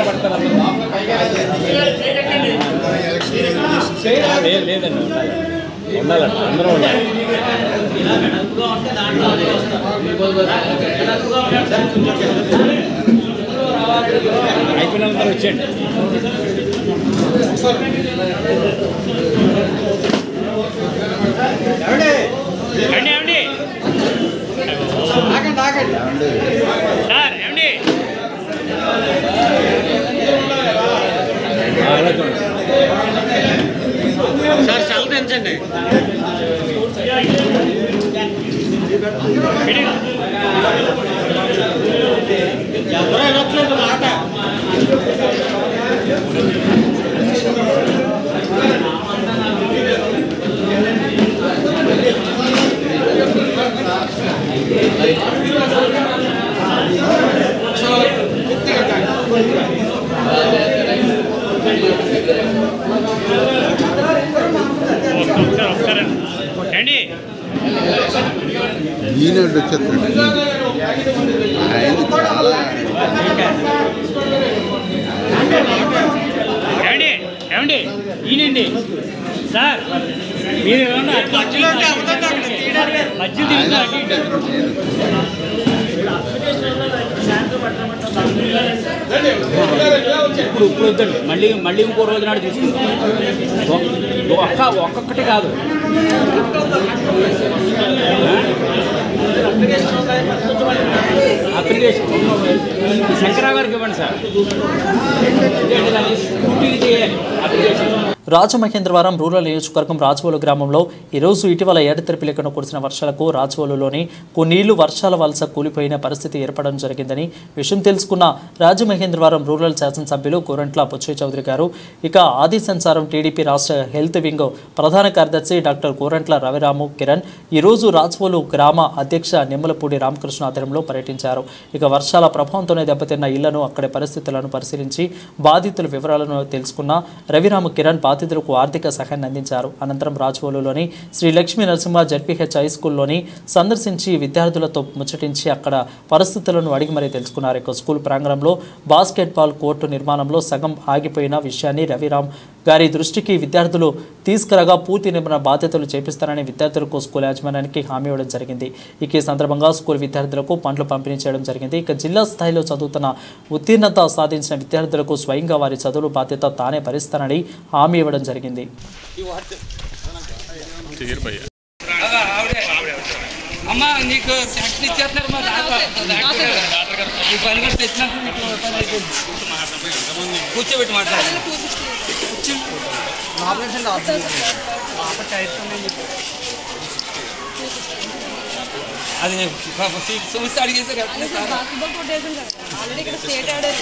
పడతారు లేదండి ఉండాలండి అందరూ ఉండాలి. అయిపోయిన అందరూ వచ్చేయండి. సార్ ఏమండి సార్ సెల్ తెంచండి. ఎవరో వెళ్ళట్లేదు మాట. ఈయనండి వచ్చేస్తాడు. ఏమండి ఈయనండి సార్ మీరు మధ్యలో ఇప్పుడు వద్దండి, మళ్ళీ ఇంకో రోజు నాడు తీసుకుంటాం. ఒక్కొక్కటి కాదు, అప్లికేషన్ శంకరరావు గారికి ఇవ్వండి సార్. చేయాలి అప్లికేషన్. రాజమహేంద్రవరం రూరల్ నియోజకవర్గం రాజవోలు గ్రామంలో ఈరోజు ఇటీవల ఏడతెరిపి లేకుండా కురిసిన వర్షాలకు రాజవోలులోని కొన్ని ఇళ్లు వర్షాల వలస కూలిపోయిన పరిస్థితి ఏర్పడడం జరిగిందని విషయం తెలుసుకున్న రాజమహేంద్రవరం రూరల్ శాసనసభ్యులు గోరంట్ల బుచ్చయ్య చౌదరి గారు ఇక ఆదేశానుసారం టీడీపీ రాష్ట్ర హెల్త్ వింగ్ ప్రధాన కార్యదర్శి డాక్టర్ గోరంట్ల రవిరాము కిరణ్ ఈరోజు రాజవోలు గ్రామ అధ్యక్ష నిమ్మలపూడి రామకృష్ణ ఆధ్వర్యంలో పర్యటించారు. ఇక వర్షాల ప్రభావంతోనే దెబ్బతిన్న ఇళ్లను అక్కడి పరిస్థితులను పరిశీలించి బాధితుల వివరాలను తెలుసుకున్న రవిరాము కిరణ్ బాధితులకు ఆర్థిక సహాయాన్ని అందించారు. అనంతరం రాజవోలులోని శ్రీ లక్ష్మీ నరసింహ జడ్పీహెచ్ హై స్కూల్లోని సందర్శించి విద్యార్థులతో ముచ్చటించి అక్కడ పరిస్థితులను అడిగి మరీ తెలుసుకున్నారు. ఇక స్కూల్ ప్రాంగణంలో బాస్కెట్బాల్ కోర్టు నిర్మాణంలో సగం ఆగిపోయిన విషయాన్ని రవిరామ్ గారి దృష్టికి విద్యార్థులు తీసుకురాగా పూర్తి నిర్మాణ బాధ్యతలు చేపిస్తారని విద్యార్థులకు స్కూల్ యాజమాన్యానికి హామీ ఇవ్వడం జరిగింది. ఇక ఈ సందర్భంగా స్కూల్ విద్యార్థులకు పండ్లు పంపిణీ చేయడం జరిగింది. ఇక జిల్లా స్థాయిలో చదువుతున్న ఉత్తీర్ణత సాధించిన విద్యార్థులకు స్వయంగా వారి చదువుల బాధ్యత తానే భరిస్తానని హామీ ఇవ్వడం జరిగింది. అమ్మ నీకు ట్యాక్స్ ఇచ్చేస్తున్నారు మా డాక్టర్ గారు ఈ పని కూడా తెచ్చినప్పుడు మీకు పని అయిపోయింది. కూర్చోబెట్టి మాట్లాడాలి. అది చూసి అడిగేసారు. ఆల్రెడీ ఇక్కడ స్టేట్ ఆడారు.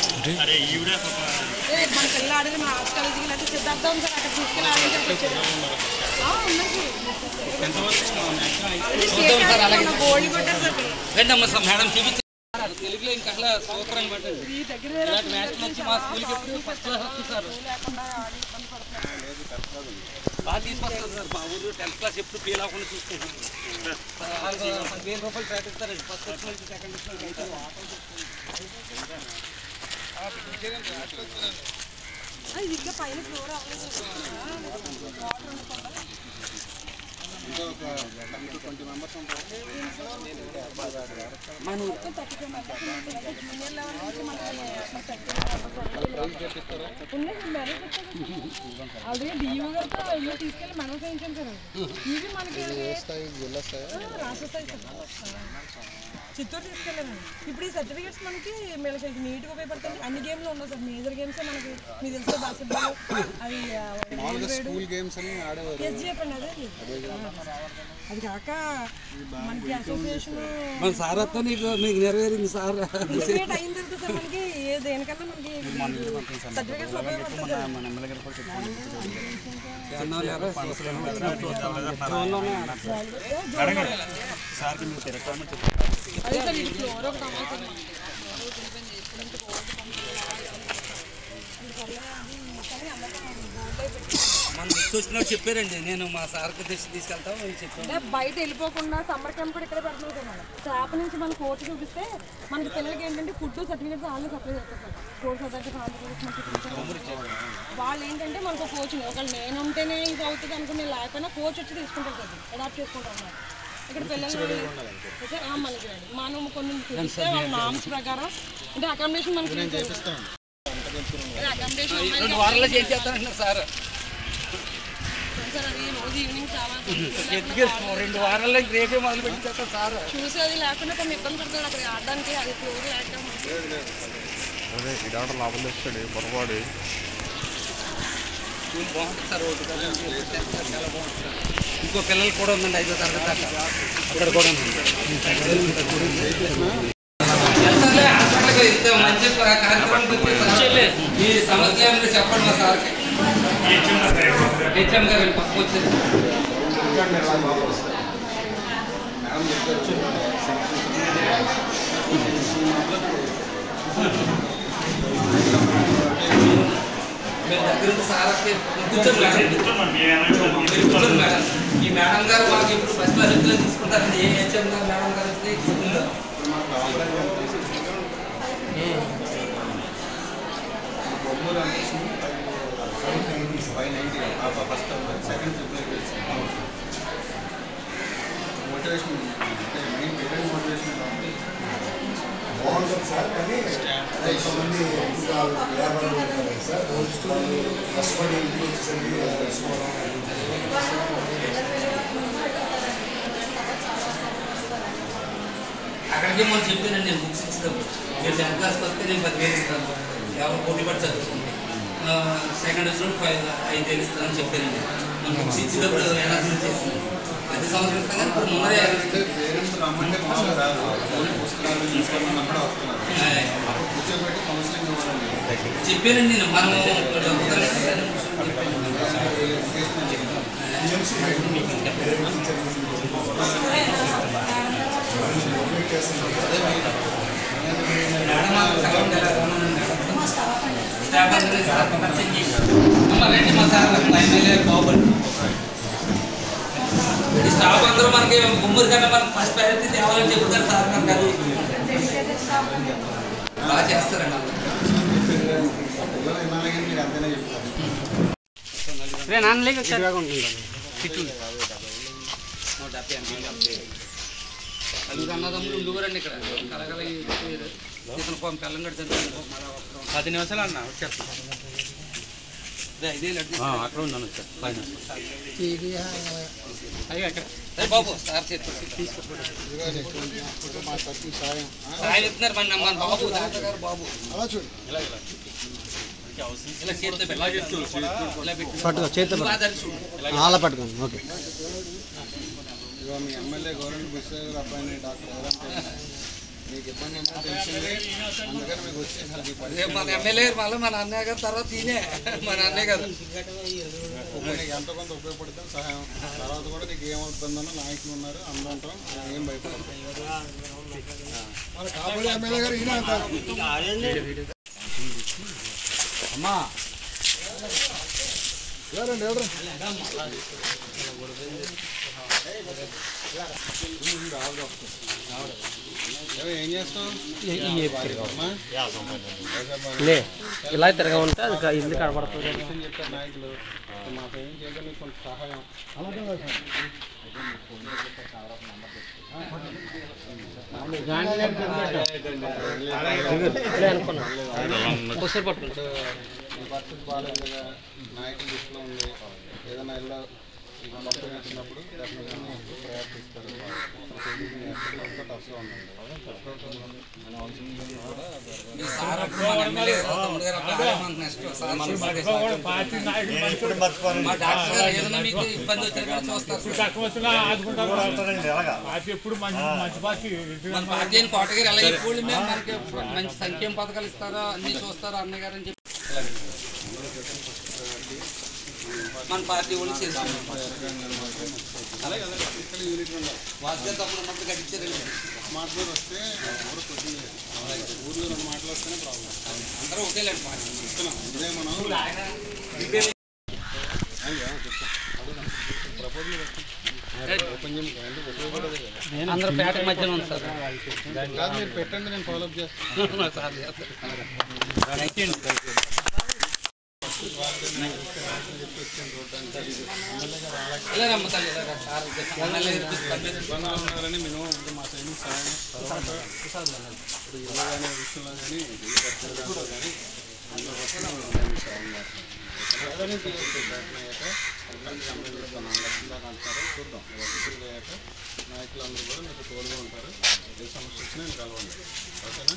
మన పిల్లలు ఆడారు. మన ఆర్ట్స్ కాలేజీకి లేకపోతే సిద్ధార్థం సార్ అక్కడ తీసుకెళ్ళి ఆడించారు. గోల్డ్ కొట్టారు సార్. రండమ్మా సార్ మేడం చూపించారు. తెలుగులో ఇంకా అట్లా సూపర్ అనమాట. ఇలాంటి మ్యాచ్ వచ్చి మా స్కూల్కి ఎప్పుడు ఫస్ట్ క్లాస్ వస్తుంది సార్. బాగా తీసుకొస్తారు సార్. మా ఊరు 10th క్లాస్ ఎప్పుడు ఫెయిల్ అవ్వకుండా చూసుకుంటాం. 10,000 రూపాయలు ప్రకటిస్తారు. ఫస్ట్ వచ్చిన వాళ్ళకి సెకండ్ వచ్చిన వాళ్ళకి అయితే ఇంకా పైన ఫ్లోర్ అవ్వలేదు. ఆల్రెడీ డియూ గారితో ఇల్లు తీసుకెళ్ళి మనం చేయించాం సార్. ఇవి మనకి రాసేస్తాయి సార్. చిత్తూరు తీసుకెళ్ళాను. ఇప్పుడు ఈ సర్టిఫికేట్స్ మనకి వీళ్ళకి నీట్గా ఉపయోగపడతాయి. అన్ని గేమ్లు ఉండవు సార్. మేజర్ గేమ్స్ మనకి మీకు తెలుసు బాస్కెట్బాల్ అవి ఎస్జిఎఫ్ అండి. అదే అది కాక మనకి అసోసియేషన్ సార్ మీకు నెరవేరింది సార్. అయిన తర్వాత సార్ మనకి దేనికన్నా మనకి సర్టిఫికేట్స్ ఉపయోగపడుతుంది. అదే సార్ ఇది ఫ్లోర్ ఒకటి అమ్మాయి మన వచ్చినట్టు చెప్పారండి. నేను మా సార్కి తీసుకెళ్తాం చెప్పాను. బయట వెళ్ళిపోకుండా సమ్మర్ క్యాంప్ కూడా ఇక్కడే పెడుతుంది సార్. మనం స్టాప్ నుంచి మన కోచ్ చూపిస్తే మనకి పిల్లలకి ఏంటంటే ఫుడ్ సర్టిఫికేట్స్ వాళ్ళని సప్లై చేస్తారు సార్. కోచ్ సర్టిఫికేట్స్ వాళ్ళు ఏంటంటే మనకు కోచ్ ఒకవేళ నేను ఉంటేనే ఇది అవుతుంది అనుకుని లేకపోయినా కోచ్ వచ్చి తీసుకుంటారు సార్. అడాప్ట్ చేసుకుంటారు అన్నమాట. ఇక్కడ పిల్లలు మనకి మనం కొన్ని చూపిస్తే వాళ్ళ నామ్స్ ప్రకారం అంటే అకామిడేషన్ మనకి రెండు వారాల్లో చేసేస్తానంటున్నారు సార్. సార్ అది రోజు ఈవినింగ్ చాలా 2 వారాల్లో రేపే మొదలు పెట్టేస్తారు సార్. చూసి అది లేకుండా కొన్ని ఇబ్బంది పడుతుంది అక్కడ ఆడడానికి. అది ఫ్లోర్ లేకపోతే లాభం తెస్తాడు పొరపాడు. స్కూల్ బాగుంటుంది సార్. చాలా బాగుంటుంది. ఇంకో పిల్లలు కూడా ఉందండి 5వ తరగతి దాకా. అక్కడ కూడా ఉంది. మంచి కార్యక్రమం మీ సమస్య చెప్పండి మా సార్కి. హెచ్ఎం గారు పక్క వచ్చేది. మీరు దగ్గర సార్కి కూర్చోండి మేడం. ఈ మేడం గారు మాకు ఇప్పుడు ఫస్ట్ క్లాస్ ఎత్తులో తీసుకుంటారండి. ఏ హెచ్ఎం గారు మేడం గారు వస్తే తీసుకుంటారు. మోటివేషన్ అంటే మెయిన్ పేరెంట్ మోటివేషన్ బాగుంటుంది సార్. కానీ కొంతమంది వ్యాపారం సార్ కష్టపడి ఇంటికి వచ్చేసరికి అక్కడికి మనం చెప్పానండి. నేను బుక్స్ ఇస్తాను. మీరు 10th క్లాస్కి వస్తే నేను 10,000 ఇస్తాను. ఎవరు పోటీ పడి చదువుకుంటే సెకండ్ వచ్చినప్పుడు 5,000 ఇస్తానని చెప్పానండి. మనం బుక్స్ ఇచ్చేటప్పుడు ఎనాలిసిస్ చేసింది. ప్రతి సంవత్సరం ఇస్తాం. కానీ ఇప్పుడు ముందరే పేరెంట్స్ రమ్మంటే మామూలుగా రాదు. పుస్తకాలు తీసుకోవాలని కూడా వస్తున్నారు. అప్పుడు కూర్చోబెట్టి కౌన్సిలింగ్ ఇవ్వాలండి. చెప్పానండి నేను. మనం రండి మా సార్ బాగుపడి స్టాఫ్ అందరూ మనకి గుమ్మూరు కన్నా మనకి ఫస్ట్ ప్రయారిటీ తేవాలని చెప్తారు సార్. మనకి అది బాగా చేస్తారండి. అన్నదమ్ములు ఉండేవారండి ఇక్కడ. కలగల ఇతను పిల్లం కడుతుంది. 10 నిమిషాలు అన్న వచ్చేస్తాను. 5 ఏళ్ళు అక్కడ ఉన్నాను. వచ్చేస్తాను 10 నిమిషాలు. బాబు సార్ సాయం ఇస్తున్నారు మన బాబు డాక్టర్ గారు బాబు అలా చూడు ఇలా చేతితో పట్టుకో చేతితో అలా పట్టుకోండి. ఓకే. ఇదిగో మీ ఎమ్మెల్యే గవర్నమెంట్ బుస్సాయి గారు అబ్బాయిని డాక్టర్ మీకు ఇబ్బంది ఉందో తెలిసింది, అందుకని మీకు వచ్చేసారు. మన ఎమ్మెల్యే మళ్ళీ మన అన్నయ్య గారు తర్వాత ఈయనే మన అన్నయ్య గారు నీకు ఎంతో కొంత ఉపయోగపడుతుంది సహాయం. తర్వాత కూడా నీకు ఏమవుతుందన్న నాయకులు ఉన్నారు, అందరం ఏం భయపడదు. కాబోయే ఎమ్మెల్యే గారు ఈయన అమ్మా ఎవరండి ఎవరు ఏం చేస్తావు ఇలా తిరగా ఉంటే అది ఇల్లు కనబడుతుంది చెప్పారు నాయకులు. మాకు ఏం చేయగలి కొంత సహాయం పరిస్థితి బాగాలేదు కదా, నాయకుల దృష్టిలో ఉంది. ఏదైనా ఇళ్ళ మొత్తం వచ్చినప్పుడు ప్రయత్నిస్తారు. టఫ్గా ఉందండి. కోటగిరి ఎలా ఎప్పుడు మనకి మంచి సంక్షేమ పథకాలు ఇస్తారో అన్ని చూస్తారో అన్నయ్య గారు అని చెప్పి మన పార్టీ వాళ్ళు చేస్తాం. వాసుగారు తప్పుడు ఉన్నప్పుడు కట్టించారండి. స్మార్ట్ బోర్డ్ వస్తే ఊర్లో 2 మాటలు వస్తేనే ప్రాబ్లం. అందరూ ఒకటేలేండి ఇస్తున్నాం ఇదే మనం ప్రపోజల్ ఓపెన్ చేయండి. ఉపయోగపడదు కదా, అందరూ పేట మధ్యన ఉంది సార్. కాదు మీరు పెట్టండి, నేను ఫాలోఅప్ చేస్తాను. ఉన్నారని మినిమం మా సైడ్ సాయం తర్వాత ఇప్పుడు ఇల్లు అనే విషయంలో కానీ కానీ అందరూ సాయం దాకా అంటారు. చూద్దాం వసతులు అయ్యాక నాయకులందరూ కూడా మీకు తోడుగా ఉంటారు. ఏ సమస్య వచ్చినా నేను కలవండి. ఓకేనా?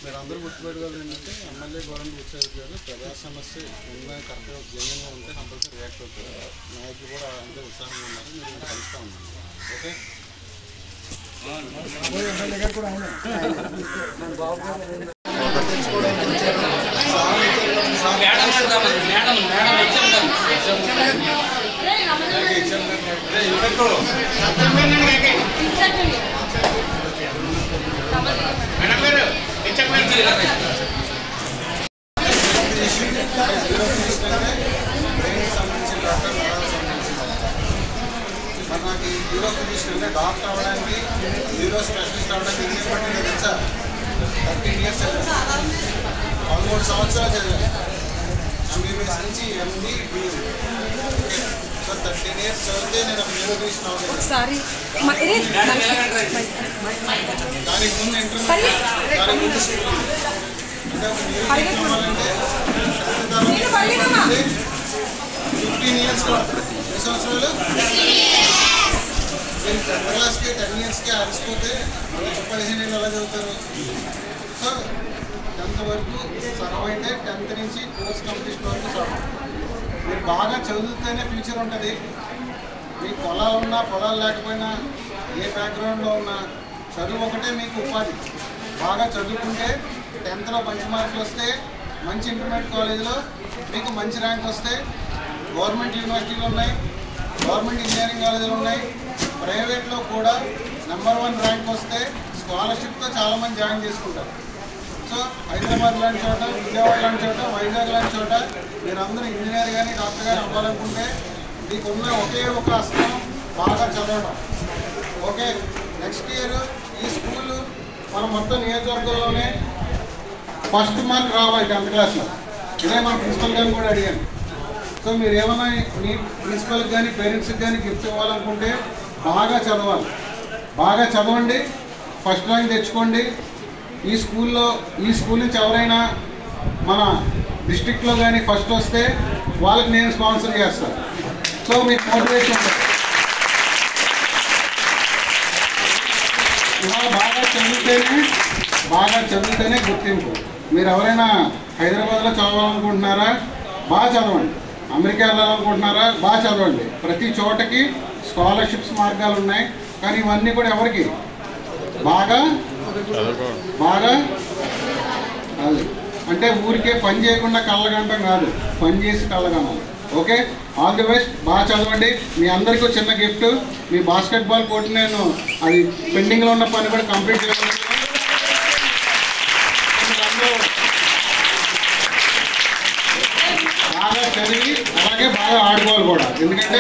మీరు అందరూ గుర్తుపెట్టుకోవాలి ఏంటంటే ఎమ్మెల్యే గవర్నమెంట్ గుర్తుపెట్టుకోవాలి. ప్రజా సమస్య ఉన్న కరెక్ట్గా జన్యంగా ఉంటే కంపల్సరీ రియాక్ట్ అవుతారు. నాయకులు కూడా అంతే ఉత్సాహంగా ఉన్నారు. మీరు కలుస్తూ ఉన్నారు. ఓకే. మరి నాకు ఈ బ్యూరో పొజిషన్ అంటే డాక్టర్ అవ్వడానికి బ్యూరో స్పెషలిస్ట్ అవ్వడానికి ఏం పట్టిందో తెలుసా? 13 years చదివాను. 13 సంవత్సరాలు చదివాను. MBBS నుంచి MD BD. సో 13 years చదివితే నేను ఒక బ్యూరో పొజిషన్ అవ్వలేదు. దానికి ముందు ఇంటర్మీడియట్, దానికి ముందు స్కూల్. అంటే ఒక బ్యూరో పొజిషన్ అవ్వాలంటే 15 years పడుతుంది. 10 సంవత్సరాలు 10th క్లాస్కి 10 yearsకి అలసిపోతే 15 ఏళ్ళు ఎలా చదువుతారు? సో 10th వరకు సర్వ్ అయితే 10th నుంచి కోర్స్ కంప్లీషన్ వరకు సర్వ్. మీరు బాగా చదివితేనే ఫ్యూచర్ ఉంటుంది. మీ పొలాలు ఉన్నా పొలాలు లేకపోయినా ఏ బ్యాక్గ్రౌండ్లో ఉన్నా చదువు ఒకటే మీకు ఉపాధి. బాగా చదువుకుంటే 10thలో మంచి మార్కులు వస్తే మంచి ఇంటర్మీడియట్ కాలేజీలో మీకు మంచి ర్యాంక్ వస్తే గవర్నమెంట్ యూనివర్సిటీలు ఉన్నాయి, గవర్నమెంట్ ఇంజనీరింగ్ కాలేజీలు ఉన్నాయి. ప్రైవేట్లో కూడా నెంబర్ 1 ర్యాంక్ వస్తే స్కాలర్షిప్తో చాలామంది జాయిన్ చేసుకుంటారు. సో హైదరాబాద్ లాంటి చోట, విజయవాడ లాంటి చోట, వైజాగ్ లాంటి చోట మీరందరూ ఇంజనీర్ కానీ డాక్టర్ కానీ అవ్వాలనుకుంటే మీకున్న ఒకే ఒక అస్త్రం బాగా చదవడం. ఓకే, నెక్స్ట్ ఇయర్ ఈ స్కూల్ మన మొత్తం నియోజకవర్గంలోనే ఫస్ట్ మార్క్ రావాలి 10th క్లాస్లో. ఇదే మన ప్రిన్సిపల్ గారిని కూడా అడిగాను. సో మీరు ఏమైనా మీ ప్రిన్సిపల్కి కానీ పేరెంట్స్కి కానీ గిఫ్ట్ ఇవ్వాలనుకుంటే బాగా చదవాలి. బాగా చదవండి, ఫస్ట్ ర్యాంక్ తెచ్చుకోండి. ఈ స్కూల్ నుంచి ఎవరైనా మన డిస్ట్రిక్ట్లో కానీ ఫస్ట్ వస్తే వాళ్ళకి నేను స్పాన్సర్ చేస్తాను. సో మీకు మోటివేషన్ ఉంటుంది. ఇవాళ బాగా చదివితేనే గుర్తింపు. మీరు ఎవరైనా హైదరాబాద్లో చదవాలనుకుంటున్నారా? బాగా చదవండి. అమెరికా వెళ్ళాలనుకుంటున్నారా? బాగా చదవండి. ప్రతి చోటకి స్కాలర్షిప్స్ మార్గాలు ఉన్నాయి. కానీ ఇవన్నీ కూడా ఎవరికి బాగా అది అంటే ఊరికే పని చేయకుండా కళ్ళగంటం కాదు, పని చేసి కళ్ళగనాలి. Okay, all the best. బాగా చదవండి. మీ అందరికీ చిన్న గిఫ్ట్, మీ బాస్కెట్బాల్ కోర్టు నేను అది పెండింగ్లో ఉన్న పని కూడా కంప్లీట్ చేయాలి. బాగా చదివి అలాగే బాగా ఆడుకోవాలి కూడా. ఎందుకంటే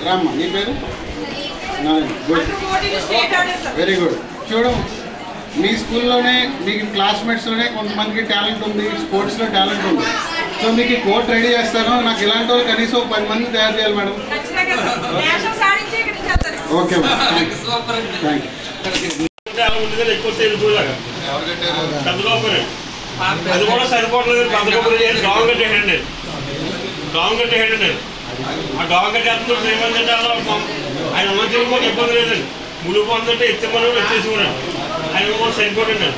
రామ్మా, నీ పేరు? Good, very good. చూడు, మీ స్కూల్లోనే మీకు క్లాస్మేట్స్లోనే కొంతమందికి టాలెంట్ ఉంది, స్పోర్ట్స్లో టాలెంట్ ఉంది. సో మీకు కోర్ట్ రెడీ చేస్తాను. నాకు ఇలాంటి వాళ్ళు కనీసం 10 మంది తయారు చేయాలి madam. Okay madam, thank you. అది కూడా సరిపోవట్లేదు. డాంగ్ కట్టేయండి, డాంగ్ కట్టేయండి. ఆ డాంగ్ కట్టేస్తున్నప్పుడు ఏమంటే ఆయన ఉన్న తిరుగుబాటు ఇబ్బంది లేదండి. ములుపు అందంటే ఎత్తిమని వచ్చేసుకోండి. ఆయన కూడా సరిపోకండి.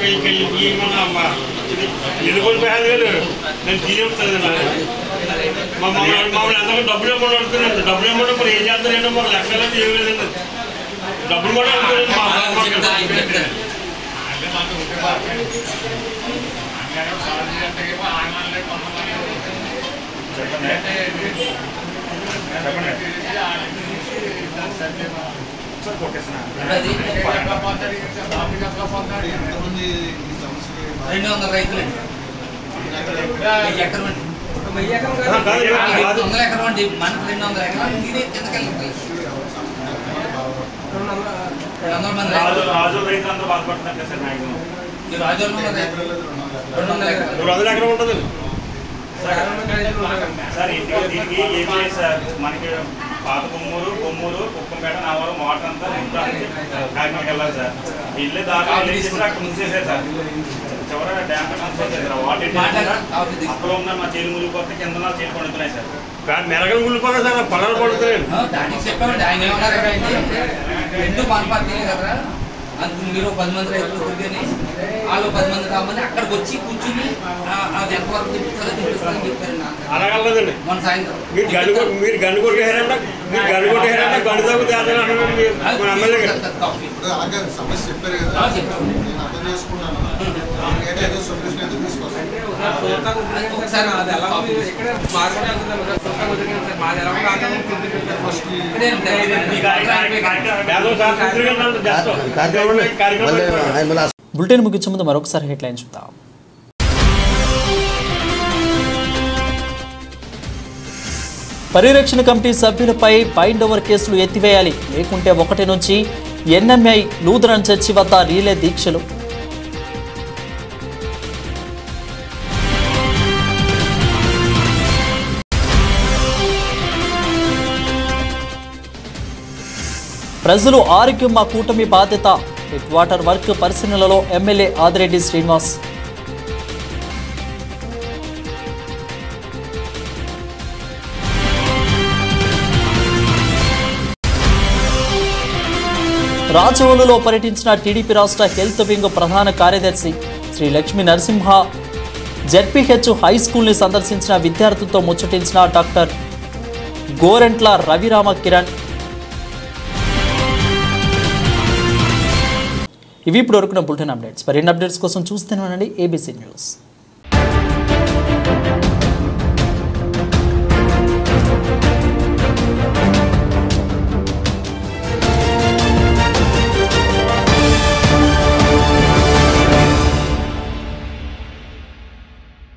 ఈ మన ఎదుగుని పేద గారు నేను తీయవుతుంది. మమ్మల్ని ఎంతగా డబ్బులు ఇవ్వకుండా అడుగుతున్నాండి. డబ్బులు ఇవ్వడం మరి ఏం చేస్తారంటే మాకు లెక్కలంటే ఏం లేదండి. డబ్బులు కూడా అడుగుతున్నాండి. రాజు రైతులందరూ బాధపడుతున్నారు సార్. మ్యాక్సిమం 200 ఎకరం ఉంటుంది సార్. దీనికి ఏమి సార్, మనకి పాత కొమ్మూరు కుప్పంపేట నావరం వాటర్ అంతా కాకినాడకి వెళ్ళాలి సార్. వెళ్ళి దాకా వెళ్ళేసి అక్కడ ముంచేసారు సార్. చివర డ్యామ్ వాటర్ అక్కడ ఉన్న మా చేలు మునిగిపోతే కింద నా చేలు పండుతున్నాయి సార్. మెరగలు మునిగిపోతాయి సార్, పొలాలు పండుతున్నాయి. అందుకు మీరు 10 మంది రైతులు తిరిగి వాళ్ళు 10 మంది కావాలి అక్కడికి వచ్చి కూర్చుని అది ఎంతవరకు తిప్పిస్తారని చెప్పారు. అలాగలేదండి. మన సాయంత్రం మీరు గన్ను కొట్టేయారంటే గన్ను తగ్గుతుంది. సమస్య చెప్పారు కదా, నేను అర్థం చేసుకున్నాను. ఏదో సొల్యూషన్ అయితే తీసుకొస్తాను. బులెటిన్ ముగించే ముందు మరొకసారి హెడ్లైన్ చూద్దాం. పరిరక్షణ కమిటీ సభ్యులపై బైండ్ ఓవర్ కేసులు ఎత్తివేయాలి, లేకుంటే 1 నుంచి ఎన్ఎంఐ లూథరన్ చర్చి వద్ద రీలే దీక్షలు. ప్రజలు ఆరోగ్యం మా కూటమి బాధ్యత. హెడ్ వాటర్ వర్క్ పరిశీలనలో ఎమ్మెల్యే ఆదిరెడ్డి శ్రీనివాస్. రాజవోలులో పర్యటించిన టీడీపీ రాష్ట్ర హెల్త్ వింగ్ ప్రధాన కార్యదర్శి శ్రీ లక్ష్మీ నరసింహ. జెడ్పీహెచ్ హై స్కూల్ని సందర్శించిన విద్యార్థులతో ముచ్చటించిన డాక్టర్ గోరెంట్ల రవిరామ కిరణ్. ఇవి ఇప్పుడు వరకున్న బులెటిన్ అప్డేట్స్. మరిన్ని అప్డేట్స్ కోసం చూస్తూనే ఉండండి ABC న్యూస్.